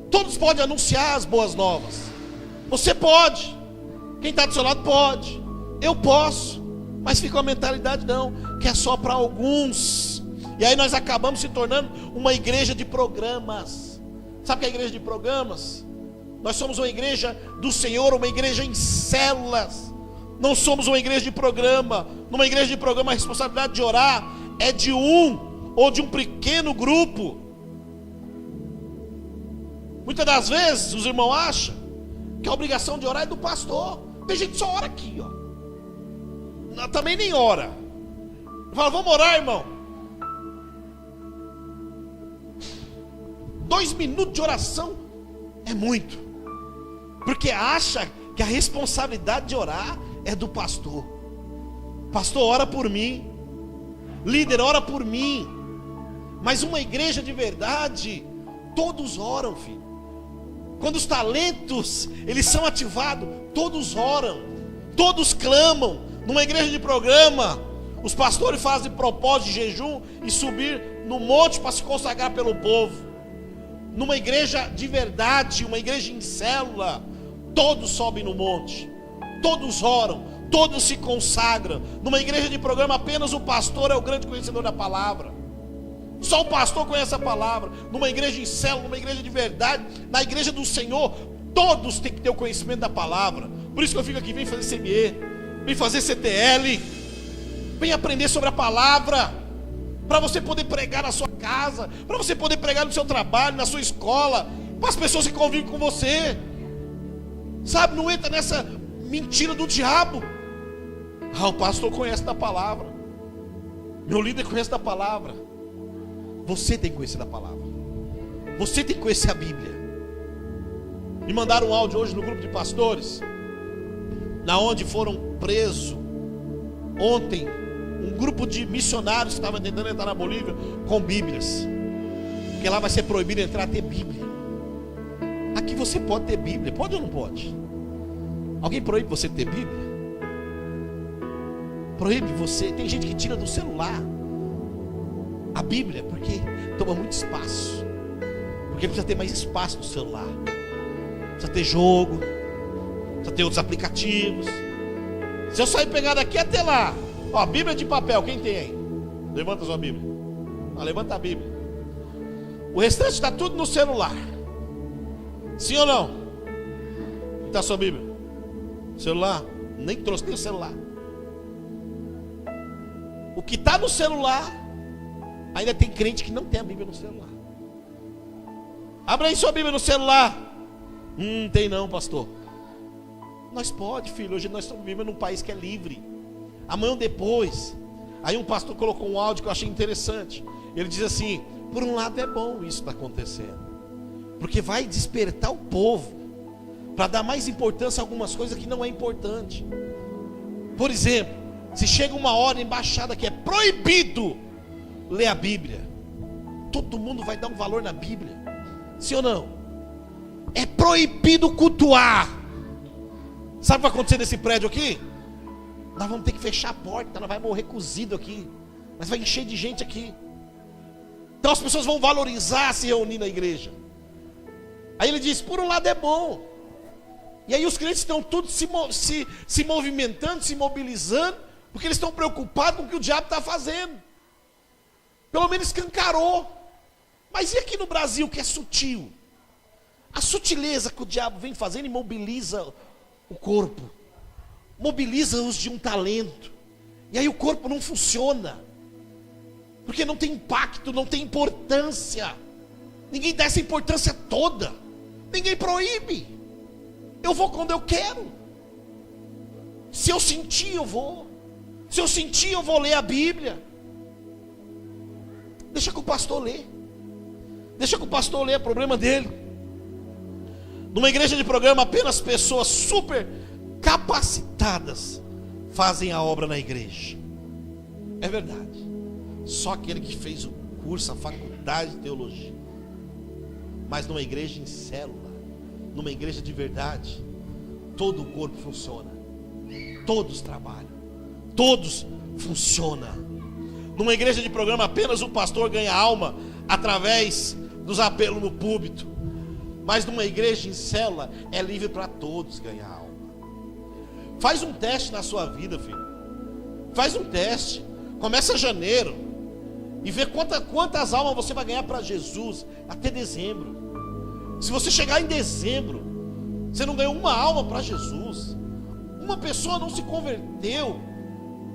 A: todos podem anunciar as boas novas. Você pode, quem está do seu lado pode, eu posso. Mas fica uma mentalidade não, que é só para alguns. E aí nós acabamos se tornando uma igreja de programas. Sabe o que é a igreja de programas? Nós somos uma igreja do Senhor, uma igreja em células, Não somos uma igreja de programa. Numa igreja de programa, a responsabilidade de orar é de um ou de um pequeno grupo. Muitas das vezes os irmãos acham que a obrigação de orar é do pastor. Tem gente que só ora aqui, ó. Também nem ora. Fala, vamos orar, irmão. 2 minutos de oração é muito, porque acha que a responsabilidade de orar é do pastor. Pastor, ora por mim. Líder, ora por mim. Mas uma igreja de verdade, todos oram, filho. Quando os talentos eles são ativados, todos oram, todos clamam. Numa igreja de programa, os pastores fazem propósito de jejum e subir no monte para se consagrar pelo povo. Numa igreja de verdade, uma igreja em célula, todos sobem no monte, todos oram, todos se consagram. Numa igreja de programa, apenas o pastor é o grande conhecedor da palavra. Só o pastor conhece a palavra. Numa igreja em célula, numa igreja de verdade, na igreja do Senhor, todos têm que ter o conhecimento da palavra. Por isso que eu fico aqui, vem fazer CME, vem fazer CTL, vem aprender sobre a palavra, para você poder pregar na sua casa, para você poder pregar no seu trabalho, na sua escola, para as pessoas que convivem com você. Sabe, não entra nessa mentira do diabo. O pastor conhece da palavra, meu líder conhece da palavra. Você tem que conhecer da palavra, você tem que conhecer a Bíblia. Me mandaram um áudio hoje no grupo de pastores, na onde foram presos ontem um grupo de missionários que estavam tentando entrar na Bolívia com Bíblias, porque lá vai ser proibido entrar a ter Bíblia. Aqui você pode ter Bíblia, pode ou não pode? Alguém proíbe você ter Bíblia? Proíbe você. Tem gente que tira do celular a Bíblia porque toma muito espaço, porque precisa ter mais espaço no celular, precisa ter jogo, precisa ter outros aplicativos. Se eu sair pegar daqui até lá, ó, Bíblia de papel, quem tem aí? Levanta a sua Bíblia. Levanta a Bíblia. O restante está tudo no celular. Sim ou não? Está a sua Bíblia? Celular? Nem trouxe nem o celular. O que está no celular, ainda tem crente que não tem a Bíblia no celular. Abra aí sua Bíblia no celular. Tem não, pastor. Nós pode, filho. Hoje nós estamos vivendo num país que é livre. Amanhã ou depois. Aí um pastor colocou um áudio que eu achei interessante. Ele diz assim: por um lado é bom isso está acontecendo, porque vai despertar o povo para dar mais importância a algumas coisas que não é importante. Por exemplo, se chega uma hora embaixada que é proibido ler a Bíblia, todo mundo vai dar um valor na Bíblia. Sim ou não? É proibido cultuar. Sabe o que vai acontecer nesse prédio aqui? Nós vamos ter que fechar a porta, nós vamos morrer cozido aqui, mas vai encher de gente aqui. Então as pessoas vão valorizar se reunir na igreja. Aí ele diz, por um lado é bom. E aí os crentes estão todos se movimentando, se mobilizando, porque eles estão preocupados com o que o diabo está fazendo. Pelo menos escancarou. Mas e aqui no Brasil, que é sutil? A sutileza que o diabo vem fazendo imobiliza o corpo, mobiliza-os de um talento, e aí o corpo não funciona, porque não tem impacto, não tem importância. Ninguém dá essa importância toda, ninguém proíbe. Eu vou quando eu quero. Se eu sentir, eu vou. Se eu sentir, eu vou ler a Bíblia. Deixa que o pastor lê. Deixa que o pastor lê, é problema dele. Numa igreja de programa, apenas pessoas super capacitadas fazem a obra na igreja. É verdade. Só aquele que fez o curso, a faculdade de teologia. Mas numa igreja em célula, numa igreja de verdade, todo o corpo funciona, todos trabalham, todos funcionam. Numa igreja de programa, apenas o pastor ganha alma através dos apelos no púlpito. Mas numa igreja em célula é livre para todos ganhar alma. Faz um teste na sua vida, filho. Faz um teste. Começa janeiro e vê quantas almas você vai ganhar para Jesus até dezembro. Se você chegar em dezembro, você não ganhou uma alma para Jesus, Uma pessoa não se converteu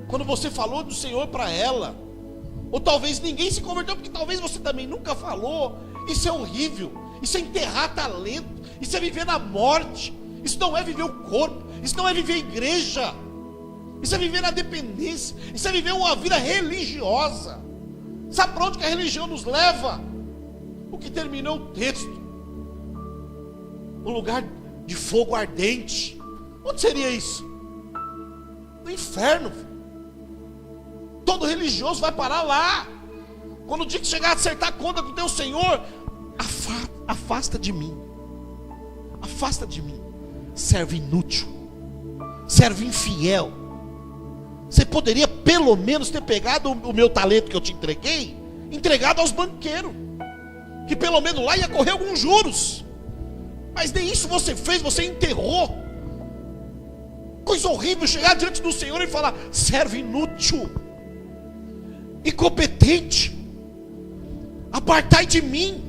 A: quando você falou do Senhor para ela. Ou talvez ninguém se converteu porque talvez você também nunca falou. Isso é horrível. Isso é enterrar talento. Isso é viver na morte. Isso não é viver o corpo. Isso não é viver a igreja. Isso é viver na dependência. Isso é viver uma vida religiosa. Sabe para onde que a religião nos leva? O que terminou o texto. Um lugar de fogo ardente. Onde seria isso? No inferno. Todo religioso vai parar lá. Quando o dia que chegar a acertar conta com o teu Senhor, afasta de mim. Afasta de mim. Servo inútil. Servo infiel. Você poderia pelo menos ter pegado o meu talento que eu te entreguei, entregado aos banqueiros, que pelo menos lá ia correr alguns juros. Mas nem isso você fez, você enterrou. Coisa horrível chegar diante do Senhor e falar: servo inútil, incompetente, apartai de mim.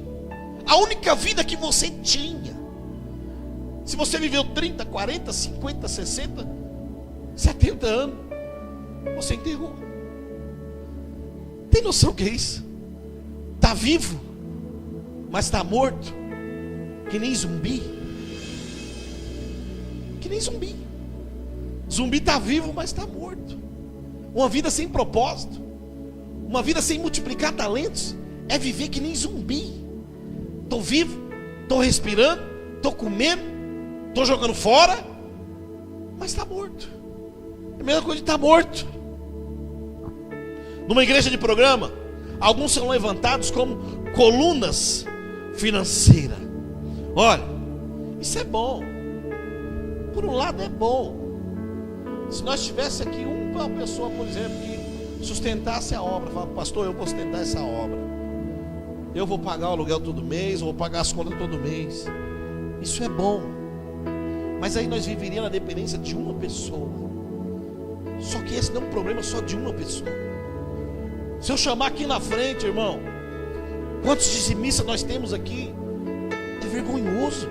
A: A única vida que você tinha. Se você viveu 30, 40, 50, 60, 70 anos, você enterrou. Tem noção que é isso? Está vivo, mas está morto. Que nem zumbi. Que nem zumbi. Zumbi está vivo, mas está morto. Uma vida sem propósito, uma vida sem multiplicar talentos, é viver que nem zumbi. Estou vivo, estou respirando, estou comendo, estou jogando fora, mas está morto. É a mesma coisa de estar morto. Numa igreja de programa, alguns são levantados como colunas financeiras. Olha, isso é bom. Por um lado é bom. Se nós tivesse aqui uma pessoa, por exemplo, que sustentasse a obra, fala: pastor, eu vou sustentar essa obra, eu vou pagar o aluguel todo mês, eu vou pagar as contas todo mês. Isso é bom. Mas aí nós viveríamos na dependência de uma pessoa. Só que esse não é um problema só de uma pessoa. Se eu chamar aqui na frente, irmão, quantos dizimistas nós temos aqui? É vergonhoso.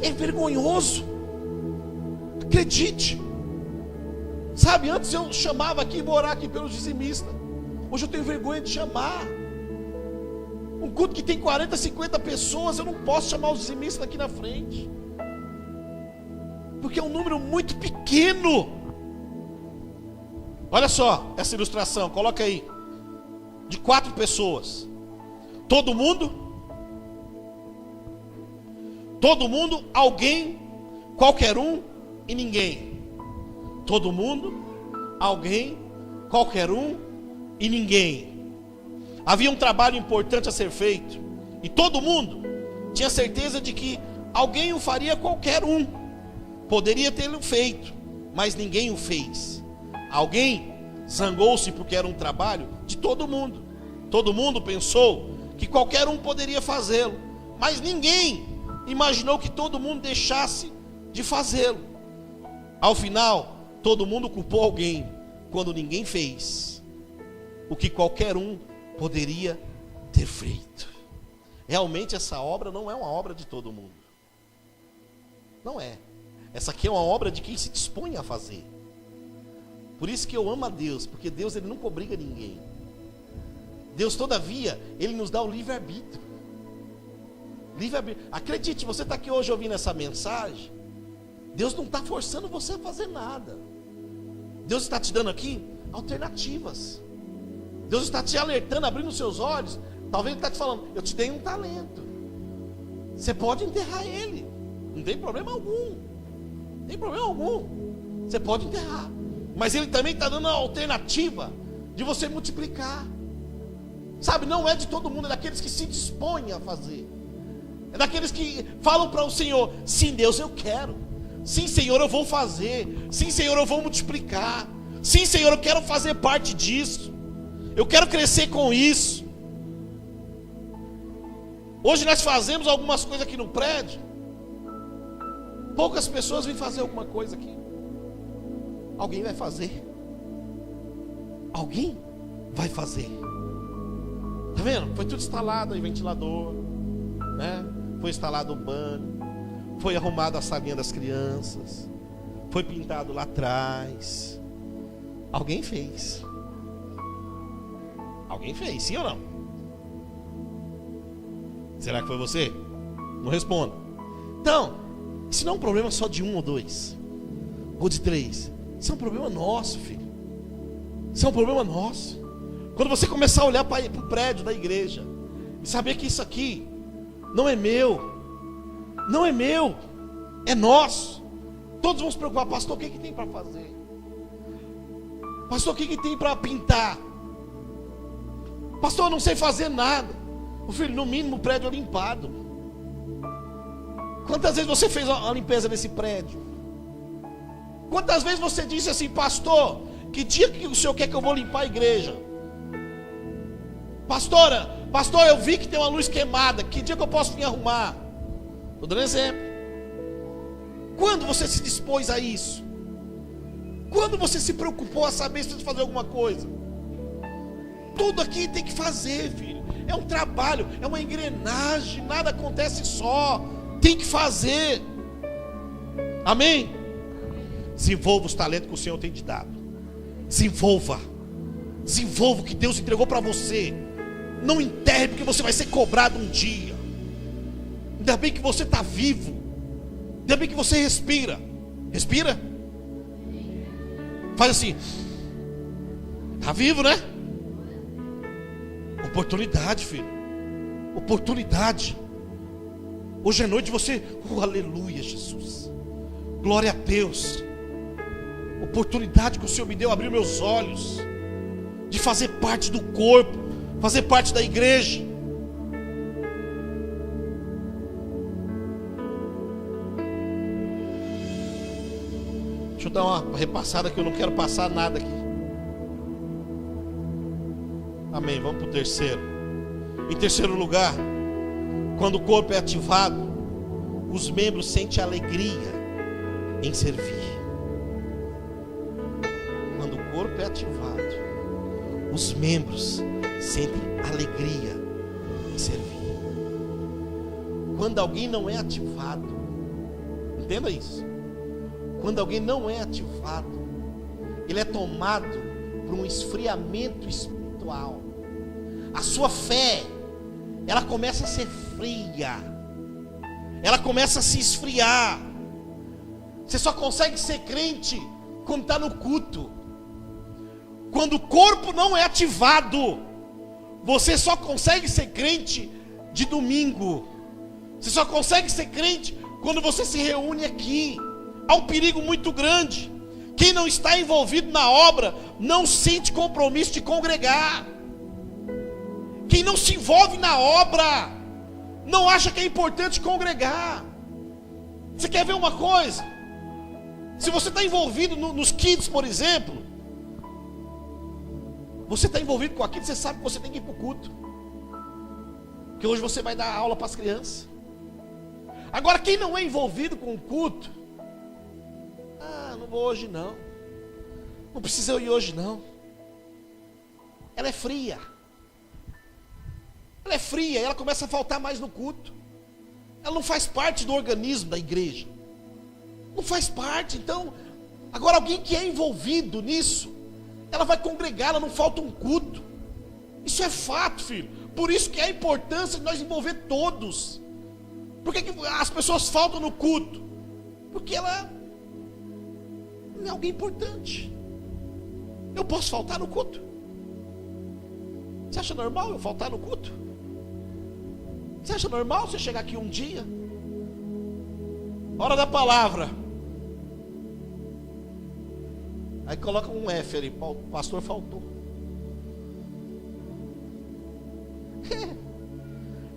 A: É vergonhoso. Acredite. Sabe, antes eu chamava aqui, vou orar aqui pelos dizimistas. Hoje eu tenho vergonha de chamar. Um culto que tem 40, 50 pessoas, eu não posso chamar os dizimistas aqui na frente. Porque é um número muito pequeno. Olha só essa ilustração, coloca aí. De 4 pessoas. Todo mundo, alguém, qualquer um e ninguém. Todo mundo, alguém, qualquer um e ninguém. Havia um trabalho importante a ser feito, e todo mundo tinha certeza de que alguém o faria, qualquer um poderia tê-lo feito, mas ninguém o fez. Alguém zangou-se porque era um trabalho de todo mundo. Todo mundo pensou que qualquer um poderia fazê-lo, mas ninguém imaginou que todo mundo deixasse de fazê-lo. Ao final, todo mundo culpou alguém, quando ninguém fez o que qualquer um poderia ter feito. Realmente essa obra não é uma obra de todo mundo. Não é. Essa aqui é uma obra de quem se dispõe a fazer. Por isso que eu amo a Deus, porque Deus, ele nunca obriga ninguém. Deus, todavia, ele nos dá o livre-arbítrio. Livre-arbítrio. Acredite, você está aqui hoje ouvindo essa mensagem, Deus não está forçando você a fazer nada. Deus está te dando aqui alternativas. Deus está te alertando, abrindo os seus olhos. Talvez ele está te falando: eu te dei um talento, você pode enterrar ele, não tem problema algum. Não tem problema algum. Você pode enterrar. Mas ele também está dando a alternativa de você multiplicar. Sabe, não é de todo mundo, é daqueles que se dispõem a fazer. É daqueles que falam para o Senhor: sim, Deus, eu quero. Sim, Senhor, eu vou fazer. Sim, Senhor, eu vou multiplicar. Sim, Senhor, eu quero fazer parte disso. Eu quero crescer com isso. Hoje nós fazemos algumas coisas aqui no prédio. Poucas pessoas vêm fazer alguma coisa aqui. Alguém vai fazer. Alguém vai fazer. Tá vendo? Foi tudo instalado aí, ventilador, né? Foi instalado o banho, foi arrumada a salinha das crianças, foi pintado lá atrás. Alguém fez. Alguém fez, sim ou não? Será que foi você? Não responda. Então, isso não é um problema só de um ou dois, ou de três. Isso é um problema nosso, filho. Isso é um problema nosso. Quando você começar a olhar para o prédio da igreja e saber que isso aqui não é meu, não é meu, é nosso. Todos vão se preocupar: pastor, o que tem para fazer? Pastor, o que tem para pintar? Pastor, eu não sei fazer nada. O filho, no mínimo o prédio é limpado. Quantas vezes você fez a limpeza nesse prédio? Quantas vezes você disse assim: pastor, que dia que o senhor quer que eu vou limpar a igreja? Pastor, eu vi que tem uma luz queimada, que dia que eu posso vir arrumar? Estou dando exemplo. Quando você se dispôs a isso? Quando você se preocupou a saber se precisa fazer alguma coisa? Tudo aqui tem que fazer, filho. É um trabalho, é uma engrenagem. Nada acontece só. Tem que fazer. Amém? Desenvolva os talentos que o Senhor tem te dado. Desenvolva. Desenvolva o que Deus entregou para você. Não enterre, porque você vai ser cobrado um dia. Ainda bem que você está vivo. Ainda bem que você respira. Respira. Faz assim. Está vivo, né? Oportunidade, filho. Oportunidade. Hoje à noite você, aleluia, Jesus. Glória a Deus. Oportunidade que o Senhor me deu, abriu meus olhos, de fazer parte do corpo, fazer parte da igreja. Deixa eu dar uma repassada que eu não quero passar nada aqui. Amém, vamos para o terceiro. Em terceiro lugar, quando o corpo é ativado, os membros sentem alegria em servir. Quando o corpo é ativado, os membros sentem alegria em servir. Quando alguém não é ativado, entenda isso. Quando alguém não é ativado, ele é tomado por um esfriamento espiritual. A sua fé, ela começa a ser fria. Ela começa a se esfriar. Você só consegue ser crente quando está no culto. Quando o corpo não é ativado, você só consegue ser crente de domingo. Você só consegue ser crente quando você se reúne aqui. Há um perigo muito grande. Quem não está envolvido na obra não sente compromisso de congregar. Quem não se envolve na obra não acha que é importante congregar. Você quer ver uma coisa? Se você está envolvido nos kids, por exemplo, você está envolvido com aquilo, você sabe que você tem que ir para o culto, que hoje você vai dar aula para as crianças. Agora, quem não é envolvido com o culto, não vou hoje não, não precisa eu ir hoje não. Ela é fria. Ela é fria, ela começa a faltar mais no culto. Ela não faz parte do organismo da igreja. Não faz parte. Então, agora alguém que é envolvido nisso, ela vai congregar, ela não falta um culto. Isso é fato, filho. Por isso que é a importância de nós envolver todos. Por que as pessoas faltam no culto? Porque ela não é alguém importante. Eu posso faltar no culto? Você acha normal eu faltar no culto? Você acha normal você chegar aqui um dia, hora da palavra, aí coloca um F ali, o pastor faltou.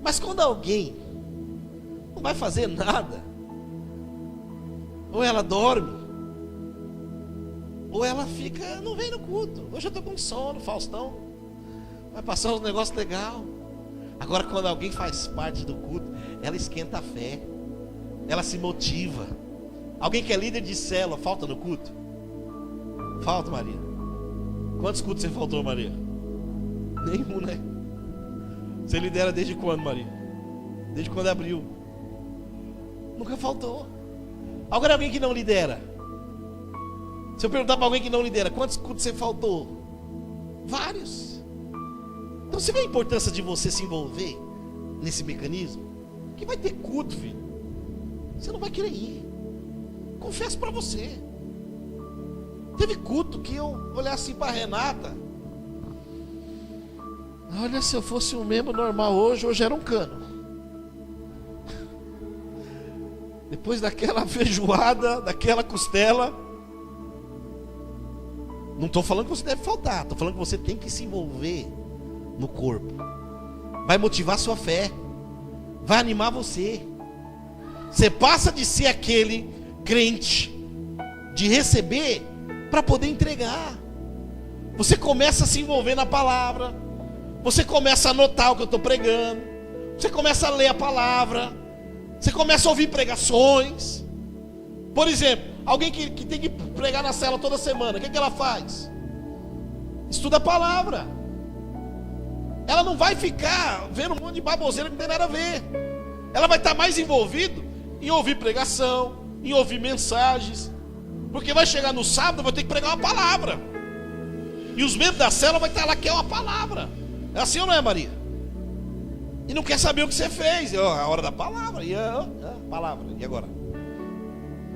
A: Mas quando alguém não vai fazer nada, ou ela dorme, ou ela fica, não vem no culto. Hoje eu estou com sono, Faustão vai passar uns negócios legais. Agora, quando alguém faz parte do culto, ela esquenta a fé, ela se motiva. Alguém que é líder de célula, falta no culto? Falta, Maria. Quantos cultos você faltou, Maria? Nenhum, né? Você lidera desde quando, Maria? Desde quando abriu. Nunca faltou. Agora, alguém que não lidera, Se eu perguntar para alguém que não lidera, quantos cultos você faltou? Vários. Então você vê a importância de você se envolver nesse mecanismo? Que vai ter culto, filho. Você não vai querer ir. Confesso para você. Teve culto que eu olhar assim para Renata. Olha, se eu fosse um membro normal hoje era um cano. Depois daquela feijoada, daquela costela. Não estou falando que você deve faltar. Estou falando que você tem que se envolver no corpo. Vai motivar sua fé. Vai animar você. Você passa de ser aquele crente de receber para poder entregar. Você começa a se envolver na palavra. Você começa a anotar o que eu estou pregando. Você começa a ler a palavra. Você começa a ouvir pregações. Por exemplo, alguém que tem que pregar na cela toda semana, o que ela faz? Estuda a palavra. Ela não vai ficar vendo um monte de baboseira que não tem nada a ver. Ela vai estar mais envolvida em ouvir pregação, em ouvir mensagens. Porque vai chegar no sábado, vai ter que pregar uma palavra. E os membros da cela vai estar lá, que é uma palavra. É assim ou não é, Maria? E não quer saber o que você fez. A hora da palavra. E a palavra. E agora?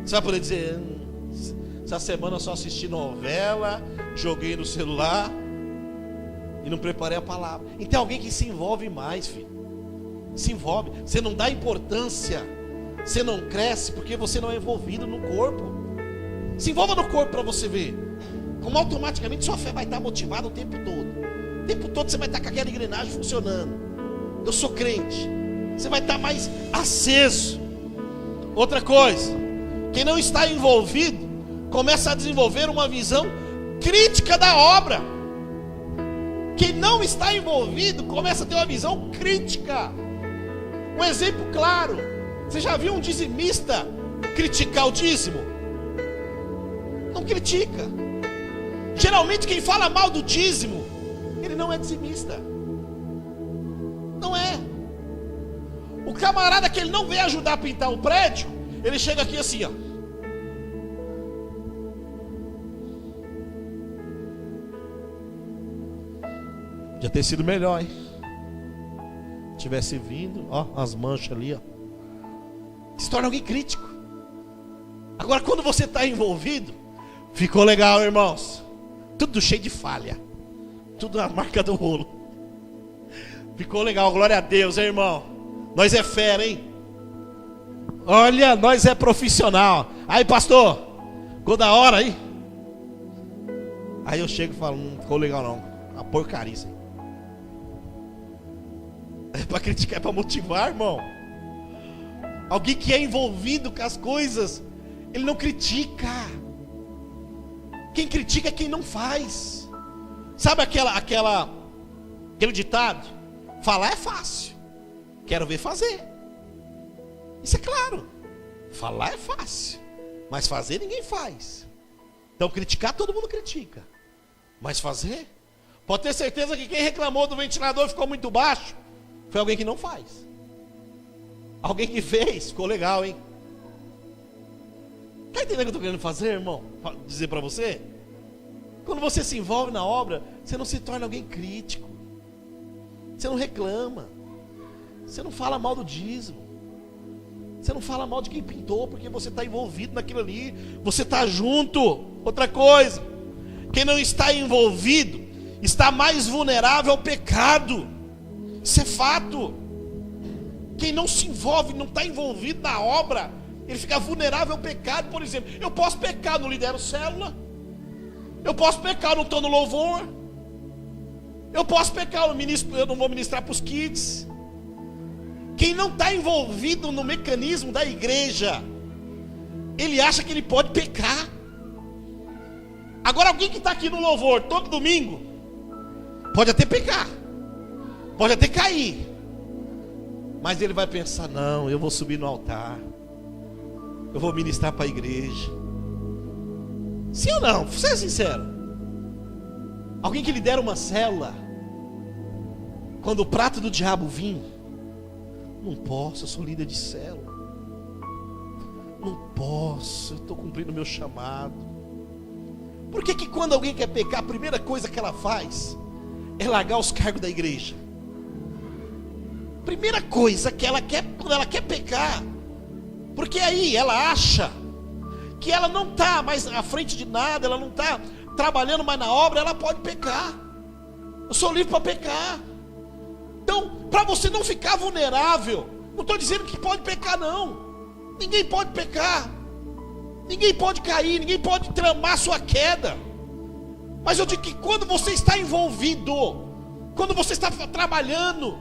A: Você vai poder dizer: essa semana eu só assisti novela, joguei no celular e não preparei a palavra. E tem alguém que se envolve mais, filho. Se envolve. Você não dá importância. Você não cresce porque você não é envolvido no corpo. Se envolva no corpo para você ver como automaticamente sua fé vai estar motivada o tempo todo. O tempo todo você vai estar com aquela engrenagem funcionando. Eu sou crente. Você vai estar mais aceso. Outra coisa, quem não está envolvido começa a desenvolver uma visão crítica da obra. Quem não está envolvido começa a ter uma visão crítica. Um exemplo claro: você já viu um dizimista criticar o dízimo? Não critica. Geralmente quem fala mal do dízimo, ele não é dizimista. Não é. O camarada que ele não veio ajudar a pintar o prédio, ele chega aqui assim, ó. Já ter sido melhor, hein? Tivesse vindo, ó, as manchas ali, ó. Se torna alguém crítico. Agora, quando você está envolvido, ficou legal, irmãos. Tudo cheio de falha. Tudo na marca do rolo. Ficou legal, glória a Deus, hein, irmão. Nós é fera, hein? Olha, nós é profissional. Aí, pastor, ficou da hora aí? Aí eu chego e falo: não ficou legal não. Uma porcaria isso aí. É para criticar, é para motivar, irmão. Alguém que é envolvido com as coisas, ele não critica. Quem critica é quem não faz. Sabe aquele ditado? Falar é fácil, quero ver fazer. Isso é claro. Falar é fácil, mas fazer ninguém faz. Então criticar todo mundo critica, mas fazer, pode ter certeza que quem reclamou do ventilador ficou muito baixo foi alguém que não faz. Alguém que fez, ficou legal, hein? Está entendendo o que eu estou querendo fazer, irmão? Dizer para você. Quando você se envolve na obra, você não se torna alguém crítico. Você não reclama. Você não fala mal do dízimo. Você não fala mal de quem pintou, porque você está envolvido naquilo ali. Você está junto. Outra coisa, quem não está envolvido está mais vulnerável ao pecado. Isso é fato. Quem não se envolve, não está envolvido na obra, ele fica vulnerável ao pecado. Por exemplo, eu posso pecar, não lidero célula. Eu posso pecar, não estou no louvor. Eu posso pecar, eu não vou ministrar para os kids. Quem não está envolvido no mecanismo da igreja, ele acha que ele pode pecar. Agora, alguém que está aqui no louvor todo domingo, pode até pecar, pode até cair, mas ele vai pensar: não, eu vou subir no altar, eu vou ministrar para a igreja. Sim ou não? Seja sincero. Alguém que lidera uma célula, quando o prato do diabo vir: não posso, eu sou líder de célula, não posso, eu estou cumprindo o meu chamado. Por que que quando alguém quer pecar, a primeira coisa que ela faz é largar os cargos da igreja? Primeira coisa que ela quer, quando ela quer pecar, porque aí ela acha que ela não está mais à frente de nada, ela não está trabalhando mais na obra, ela pode pecar. Eu sou livre para pecar. Então, para você não ficar vulnerável, não estou dizendo que pode pecar, não. Ninguém pode pecar, ninguém pode cair, ninguém pode tramar sua queda. Mas eu digo que quando você está envolvido, quando você está trabalhando,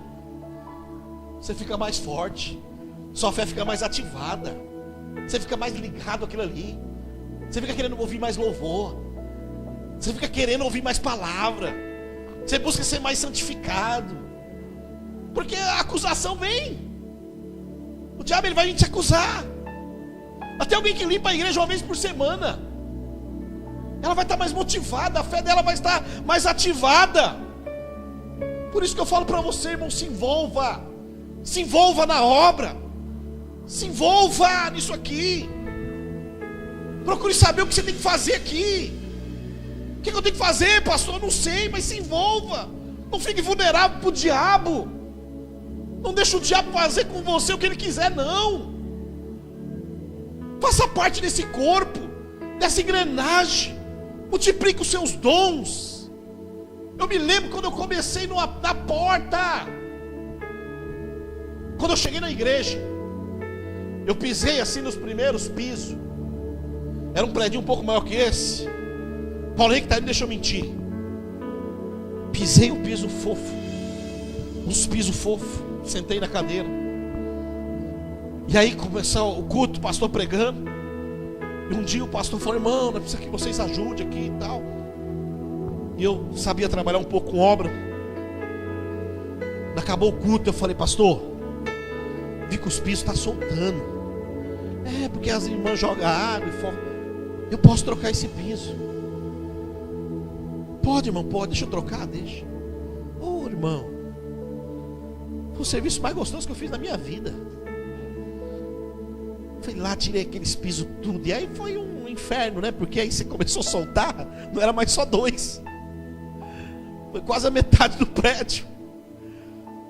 A: você fica mais forte, sua fé fica mais ativada, você fica mais ligado àquilo ali, você fica querendo ouvir mais louvor, você fica querendo ouvir mais palavra, você busca ser mais santificado, porque a acusação vem. O diabo ele vai vir te acusar. Até alguém que limpa a igreja uma vez por semana, ela vai estar mais motivada, a fé dela vai estar mais ativada. Por isso que eu falo para você, irmão, se envolva na obra, se envolva nisso aqui. Procure saber o que você tem que fazer aqui. O que eu tenho que fazer, pastor? Eu não sei, mas se envolva. Não fique vulnerável para o diabo. Não deixe o diabo fazer com você o que ele quiser, não. Faça parte desse corpo, dessa engrenagem. Multiplique os seus dons. Eu me lembro quando eu comecei na porta. Quando eu cheguei na igreja, eu pisei assim nos primeiros pisos. Era um prédio um pouco maior que esse. Paulinho que está aí me deixou mentir. Pisei um piso fofo, uns pisos fofos. Sentei na cadeira. E aí começou o culto, o pastor pregando. E um dia o pastor falou: irmão, não precisa que vocês ajudem aqui e tal. E eu sabia trabalhar um pouco com obra. Acabou o culto, eu falei: pastor, vi que os pisos estão soltando. É, porque as irmãs jogam água e fora. Eu posso trocar esse piso? Pode, irmão, pode. Deixa eu trocar, deixa. Ô, irmão, foi o serviço mais gostoso que eu fiz na minha vida. Fui lá, tirei aqueles pisos tudo. E aí foi um inferno, né? Porque aí você começou a soltar. Não era mais só 2. Foi quase a metade do prédio.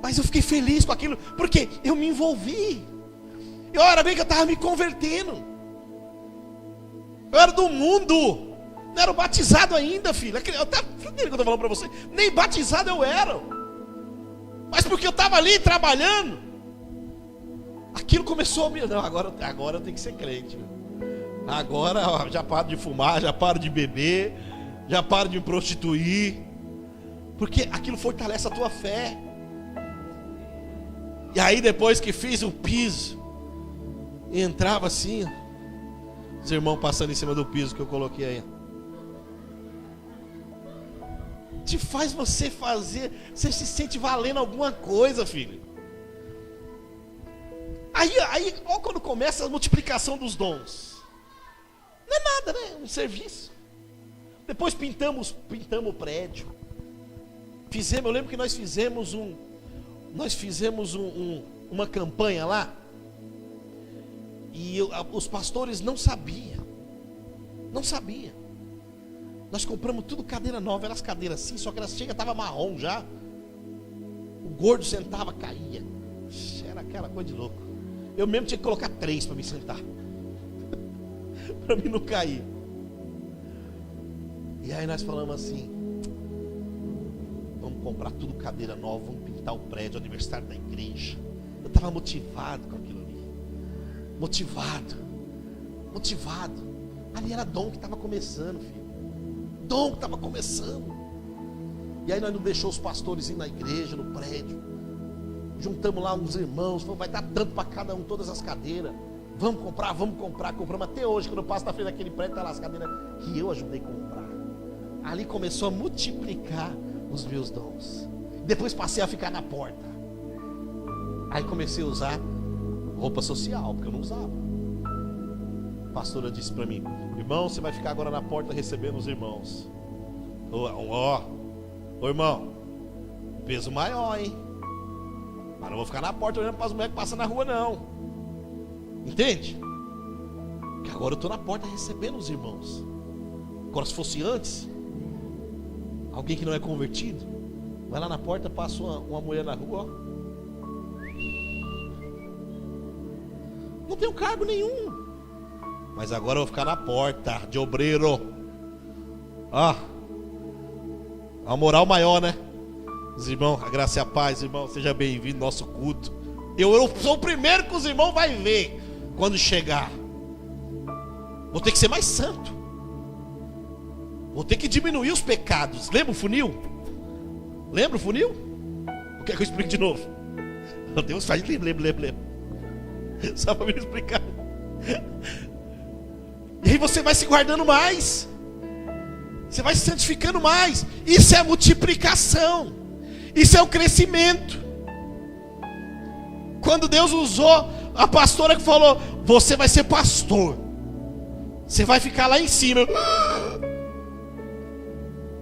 A: Mas eu fiquei feliz com aquilo, porque eu me envolvi. Eu era bem que eu estava me convertendo. Eu era do mundo. Não era batizado ainda, filho. Eu estava entendendo o que eu estou falando para você. Nem batizado eu era. Mas porque eu estava ali trabalhando, aquilo começou a me... Não, agora eu tenho que ser crente. Agora ó, já paro de fumar, já paro de beber, já paro de me prostituir. Porque aquilo fortalece a tua fé. E aí depois que fiz o piso, entrava assim, os irmãos passando em cima do piso que eu coloquei aí. Te faz você fazer, você se sente valendo alguma coisa, filho. Aí, olha quando começa a multiplicação dos dons. Não é nada, né? Um serviço. Depois pintamos o prédio. Eu lembro que nós fizemos uma campanha lá. E os pastores não sabiam. Nós compramos tudo cadeira nova, eram as cadeiras assim, só que elas estavam marrom já. O gordo sentava, caía. Era aquela coisa de louco. Eu mesmo tinha que colocar 3 para me sentar. Para mim não cair. E aí nós falamos assim: vamos comprar tudo cadeira nova, vamos pintar o prédio, o aniversário da igreja. Eu estava motivado com aquilo ali. Motivado. Ali era dom que estava começando, filho. Dom que estava começando. E aí nós não deixamos os pastores ir na igreja, no prédio. Juntamos lá uns irmãos, vai dar tanto para cada um, todas as cadeiras. Vamos comprar. Compramos até hoje, quando eu passo na frente daquele prédio, está lá as cadeiras que eu ajudei a comprar. Ali começou a multiplicar os meus dons. Depois passei a ficar na porta. Aí comecei a usar roupa social, porque eu não usava. A pastora disse para mim: irmão, você vai ficar agora na porta recebendo os irmãos. Ô irmão, peso maior, hein? Mas não vou ficar na porta olhando para as mulheres que passam na rua, não. Entende? Que agora eu estou na porta recebendo os irmãos. Agora, se fosse antes, alguém que não é convertido, vai lá na porta, passa uma mulher na rua, ó. Não tem um cargo nenhum. Mas agora eu vou ficar na porta de obreiro. Ó, a moral maior, né? Os irmãos, a graça e a paz, irmão, seja bem-vindo ao nosso culto. Eu sou o primeiro que os irmãos vão ver quando chegar. Vou ter que ser mais santo. Vou ter que diminuir os pecados. Lembra o funil? Lembra o funil? O que é que eu explico de novo? Meu Deus, faz lembra. Só para me explicar. E aí você vai se guardando mais. Você vai se santificando mais. Isso é multiplicação. Isso é o crescimento. Quando Deus usou a pastora que falou: você vai ser pastor, você vai ficar lá em cima,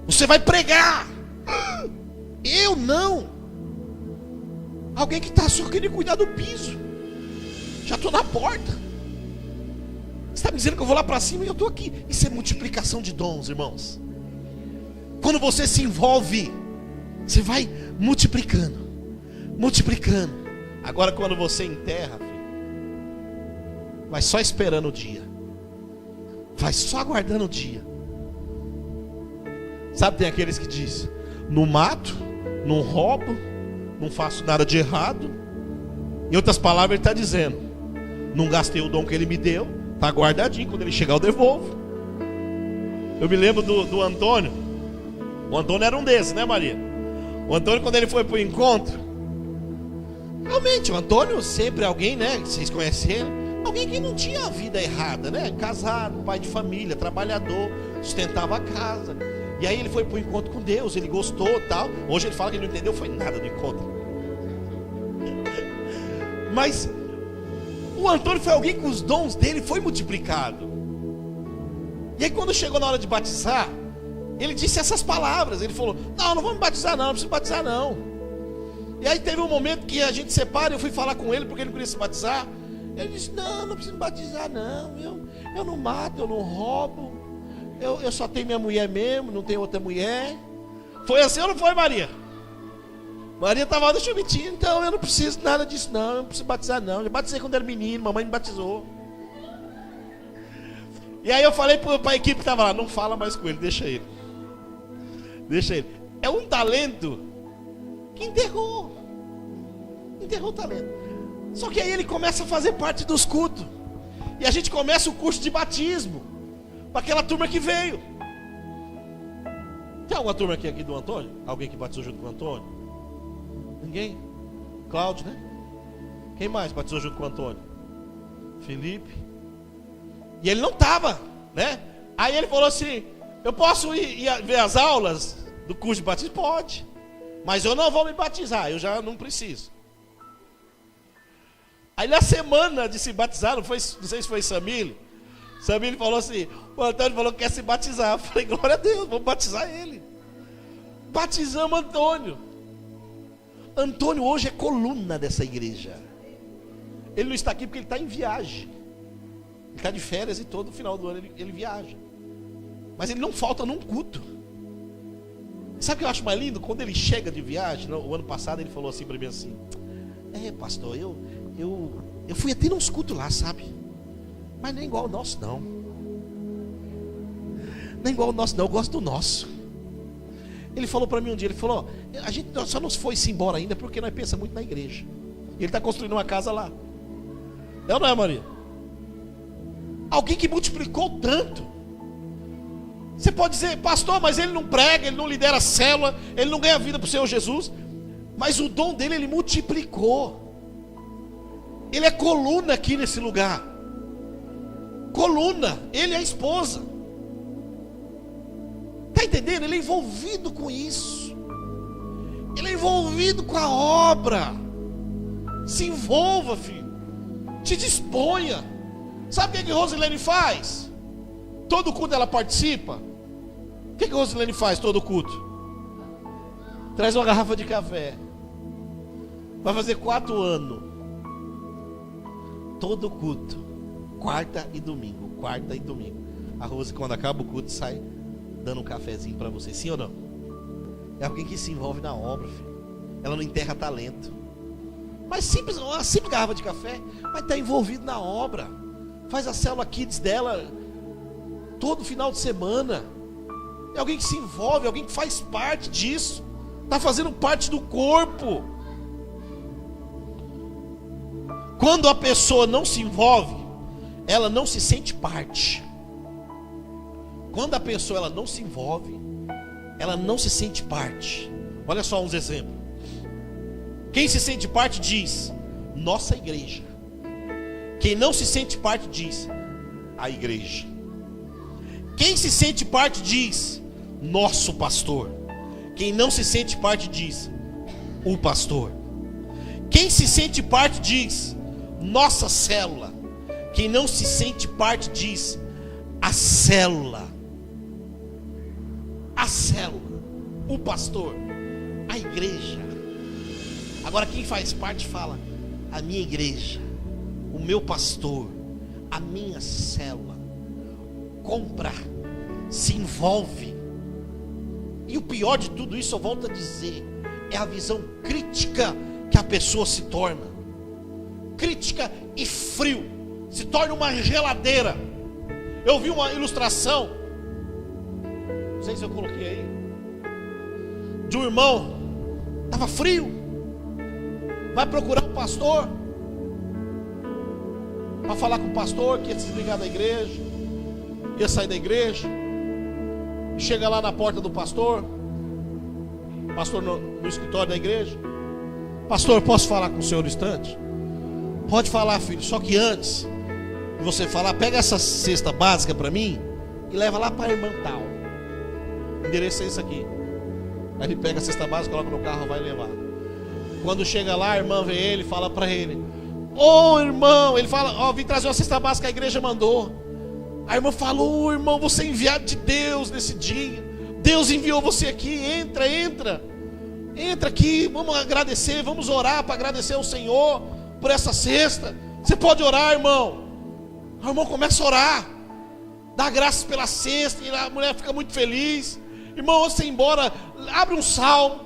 A: você vai pregar. Eu não. Alguém que está só querendo cuidar do piso. Já estou na porta. Você está me dizendo que eu vou lá para cima e eu estou aqui. Isso é multiplicação de dons, irmãos. Quando você se envolve, você vai multiplicando. Multiplicando. Agora quando você enterra, filho, vai só esperando o dia. Vai só aguardando o dia. Sabe, tem aqueles que dizem: não mato, não roubo, não faço nada de errado. Em outras palavras, ele está dizendo: não gastei o dom que ele me deu, está guardadinho, quando ele chegar eu devolvo. Eu me lembro do Antônio. O Antônio era um desses, né, Maria? O Antônio, quando ele foi para o encontro, realmente o Antônio sempre alguém, né, vocês conhecem ele, alguém que não tinha a vida errada, né? Casado, pai de família, trabalhador, sustentava a casa. E aí ele foi para o encontro com Deus, ele gostou e tal. Hoje ele fala que ele não entendeu, foi nada do encontro. Mas o Antônio foi alguém que os dons dele foi multiplicado. E aí quando chegou na hora de batizar, ele disse essas palavras. Ele falou: não vou me batizar não preciso batizar não. E aí teve um momento que a gente separa, eu fui falar com ele porque ele não queria se batizar. Ele disse: não preciso batizar não, eu não mato, eu não roubo, eu só tenho minha mulher mesmo, não tenho outra mulher. Foi assim ou não foi, Maria? Maria estava lá no chumitinho. Então eu não preciso nada disso não, eu não preciso batizar não. Eu batizei quando era menino, mamãe me batizou. E aí eu falei para a equipe que estava lá: não fala mais com ele, deixa ele. É um talento que enterrou o talento. Só que aí ele começa a fazer parte dos cultos. E a gente começa o curso de batismo para aquela turma que veio. Tem alguma turma aqui do Antônio? Alguém que batizou junto com o Antônio? Ninguém? Cláudio, né? Quem mais batizou junto com o Antônio? Felipe. E ele não estava, né? Aí ele falou assim: eu posso ir ver as aulas do curso de batismo? Pode, mas eu não vou me batizar, eu já não preciso. Aí na semana de se batizar, não sei se foi Samile falou assim: o Antônio falou que quer se batizar. Eu falei: glória a Deus, vamos batizar ele. Batizamos Antônio. Antônio hoje é coluna dessa igreja. Ele não está aqui porque ele está em viagem. Ele está de férias e todo final do ano ele viaja. Mas ele não falta num culto. Sabe o que eu acho mais lindo? Quando ele chega de viagem, o ano passado ele falou assim para mim assim: pastor, eu fui até nos cultos lá, sabe? Mas não é igual ao nosso não. Não é igual ao nosso não, eu gosto do nosso. Ele falou para mim um dia, ele falou: a gente só não foi-se embora ainda porque nós pensamos muito na igreja. E ele está construindo uma casa lá. É ou não é, Maria? Alguém que multiplicou tanto. Você pode dizer: pastor, mas ele não prega, ele não lidera a célula, ele não ganha vida para o Senhor Jesus. Mas o dom dele, ele multiplicou. Ele é coluna aqui nesse lugar. Coluna, ele é a esposa. Está entendendo? Ele é envolvido com isso. Ele é envolvido com a obra. Se envolva, filho. Te disponha. Sabe o que a Rosilene faz? Todo culto ela participa. O que a Rosilene faz todo culto? Traz uma garrafa de café. Vai fazer 4 anos. Todo culto. Quarta e domingo. A Rose, quando acaba o culto, sai dando um cafezinho para você, sim ou não? É alguém que se envolve na obra, filho. Ela não enterra talento. Mas simples, uma simples garrafa de café, mas está envolvido na obra. Faz a célula kids dela todo final de semana. É alguém que se envolve, alguém que faz parte disso. Está fazendo parte do corpo. Quando a pessoa não se envolve, ela não se sente parte. Quando a pessoa ela não se envolve, ela não se sente parte. Olha só uns exemplos. Quem se sente parte diz: nossa igreja. Quem não se sente parte diz: a igreja. Quem se sente parte diz: nosso pastor. Quem não se sente parte diz: o pastor. Quem se sente parte diz: nossa célula. Quem não se sente parte diz: a célula. A célula, o pastor, a igreja. Agora quem faz parte fala: a minha igreja, o meu pastor, a minha célula. Compra, se envolve. E o pior de tudo isso, eu volto a dizer, é a visão crítica que a pessoa se torna. Crítica e frio. Se torna uma geladeira. Eu vi uma ilustração, não sei se eu coloquei aí, de um irmão, estava frio, vai procurar um pastor, para falar com o pastor que ia se desligar da igreja, ia sair da igreja. E chega lá na porta do pastor no escritório da igreja: pastor, posso falar com o senhor um instante? Pode falar, filho, só que antes de você falar, pega essa cesta básica para mim e leva lá para a irmã tal. O endereço é esse aqui. Aí ele pega a cesta básica, coloca no carro, vai levar. Quando chega lá, a irmã vê ele, fala para ele: ô irmão, ele fala: ó, vim trazer uma cesta básica, a igreja mandou. A irmã falou: ô irmão, você é enviado de Deus nesse dia. Deus enviou você aqui, entra aqui, vamos agradecer, vamos orar para agradecer ao Senhor por essa cesta. Você pode orar, irmão. O irmão começa a orar, dá graças pela cesta, e a mulher fica muito feliz. Irmão, antes de ir embora, abre um salmo,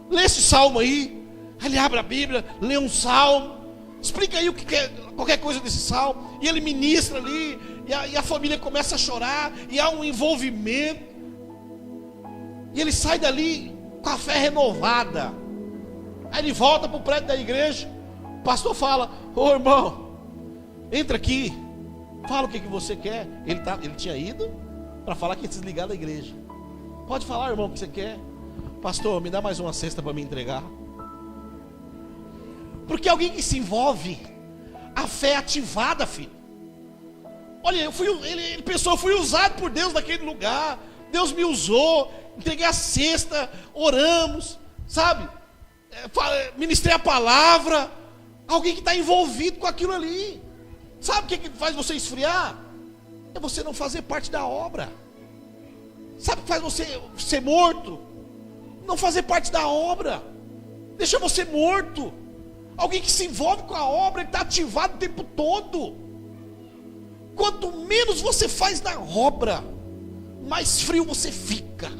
A: lê esse salmo aí. Aí ele abre a Bíblia, lê um salmo, explica aí o que é, qualquer coisa desse salmo, e ele ministra ali, e a família começa a chorar, e há um envolvimento, e ele sai dali com a fé renovada. Aí ele volta para o prédio da igreja, o pastor fala: ô irmão, entra aqui, fala o que você quer. Ele tinha ido para falar que ia desligar da igreja. Pode falar, irmão, o que você quer. Pastor, me dá mais uma cesta para me entregar. Porque alguém que se envolve, a fé é ativada, filho. Olha, ele pensou: eu fui usado por Deus naquele lugar, Deus me usou, entreguei a cesta, oramos, sabe, ministrei a palavra. Alguém que está envolvido com aquilo ali. Sabe o que faz você esfriar? É você não fazer parte da obra. Sabe o que faz você ser morto? Não fazer parte da obra. Deixa você morto. Alguém que se envolve com a obra, ele está ativado o tempo todo. Quanto menos você faz na obra, mais frio você fica.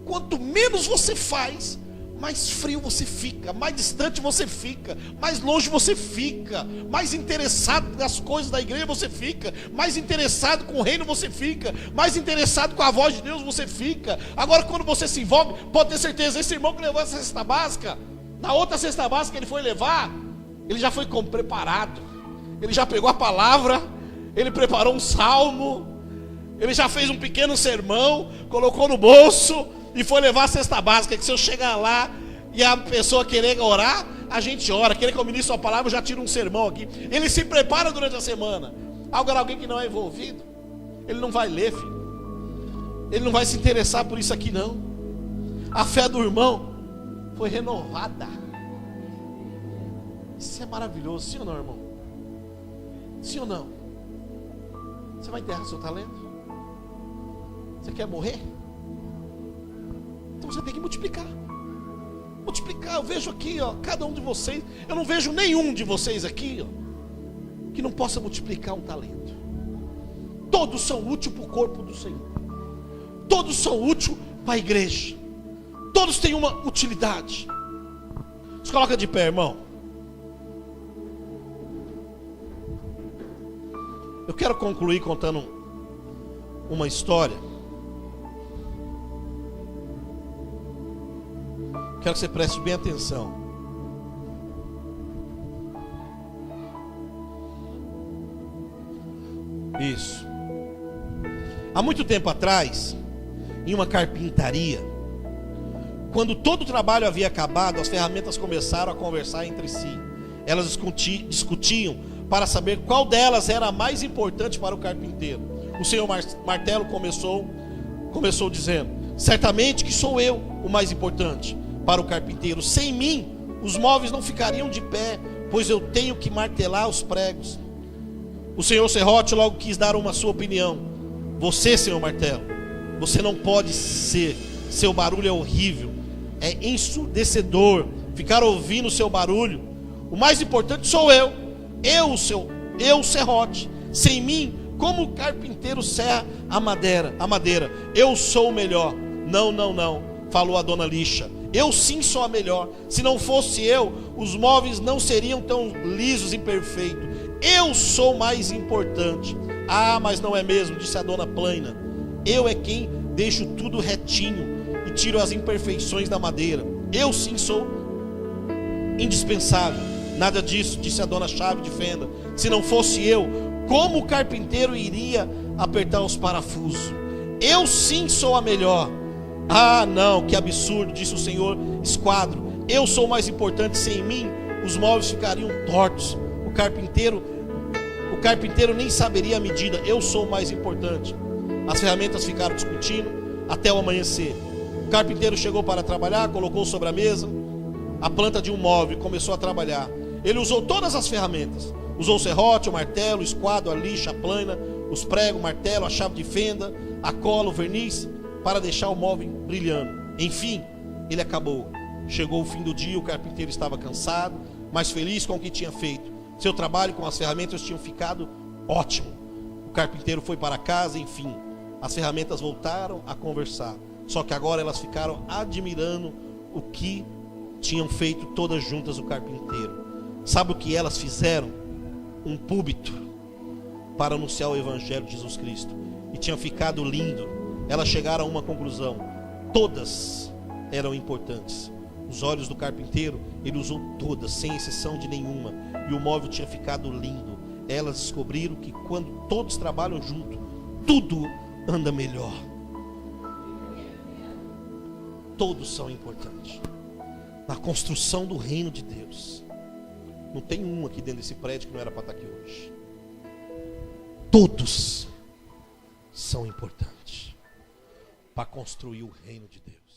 A: Quanto menos você faz, mais frio você fica, mais distante você fica, mais longe você fica, mais interessado nas coisas da igreja você fica, mais interessado com o reino você fica, mais interessado com a voz de Deus você fica. Agora, quando você se envolve, pode ter certeza, esse irmão que levou essa cesta básica, na outra cesta básica que ele foi levar, ele já foi preparado, ele já pegou a palavra, ele preparou um salmo, ele já fez um pequeno sermão, colocou no bolso e foi levar a cesta básica. Que se eu chegar lá e a pessoa querer orar, a gente ora. Querer que eu ministre a palavra, eu já tiro um sermão aqui. Ele se prepara durante a semana. Agora, alguém que não é envolvido, ele não vai ler, filho. Ele não vai se interessar por isso aqui, não. A fé do irmão foi renovada. Isso é maravilhoso, sim ou não, irmão? Sim ou não? Você vai enterrar seu talento? Você quer morrer? Então você tem que multiplicar. Multiplicar, eu vejo aqui, ó, cada um de vocês. Eu não vejo nenhum de vocês aqui, ó, que não possa multiplicar um talento. Todos são úteis para o corpo do Senhor. Todos são úteis para a igreja. Todos têm uma utilidade. Se coloca de pé, irmão. Eu quero concluir contando uma história. Quero que você preste bem atenção. Isso. Há muito tempo atrás, em uma carpintaria, quando todo o trabalho havia acabado, as ferramentas começaram a conversar entre si. Elas discutiam para saber qual delas era a mais importante para o carpinteiro. O senhor Martelo começou dizendo: certamente que sou eu o mais importante para o carpinteiro. Sem mim, os móveis não ficariam de pé, pois eu tenho que martelar os pregos. O senhor Serrote logo quis dar uma sua opinião. Você, senhor Martelo, você não pode ser. Seu barulho é horrível, é ensurdecedor. Ficar ouvindo o seu barulho. O mais importante sou eu. Eu, Serrote. Sem mim, como o carpinteiro serra a madeira? Eu sou o melhor. Não, falou a dona Lixa. Eu sim sou a melhor. Se não fosse eu, os móveis não seriam tão lisos e perfeitos. Eu sou mais importante. Ah, mas não é mesmo, disse a dona Plaina. Eu é quem deixo tudo retinho e tiro as imperfeições da madeira. Eu sim sou indispensável. Nada disso, disse a dona Chave de Fenda. Se não fosse eu, como o carpinteiro iria apertar os parafusos? Eu sim sou a melhor. Ah, não, que absurdo, disse o senhor Esquadro. Eu sou mais importante. Sem mim, os móveis ficariam tortos. O carpinteiro nem saberia a medida. Eu sou o mais importante. As ferramentas ficaram discutindo até o amanhecer. O carpinteiro chegou para trabalhar, colocou sobre a mesa a planta de um móvel e começou a trabalhar. Ele usou todas as ferramentas. Usou o serrote, o martelo, o esquadro, a lixa, a plana, os pregos, o martelo, a chave de fenda, a cola, o verniz, para deixar o móvel brilhando. Enfim, ele acabou. Chegou o fim do dia, o carpinteiro estava cansado, mas feliz com o que tinha feito. Seu trabalho com as ferramentas tinha ficado ótimo. O carpinteiro foi para casa, enfim. As ferramentas voltaram a conversar. Só que agora elas ficaram admirando o que tinham feito todas juntas o carpinteiro. Sabe o que elas fizeram? Um púlpito para anunciar o evangelho de Jesus Cristo. E tinha ficado lindo. Elas chegaram a uma conclusão: todas eram importantes. Os olhos do carpinteiro, ele usou todas, sem exceção de nenhuma. E o móvel tinha ficado lindo. Elas descobriram que quando todos trabalham junto, tudo anda melhor. Todos são importantes na construção do reino de Deus. Não tem um aqui dentro desse prédio que não era para estar aqui hoje. Todos são importantes para construir o reino de Deus.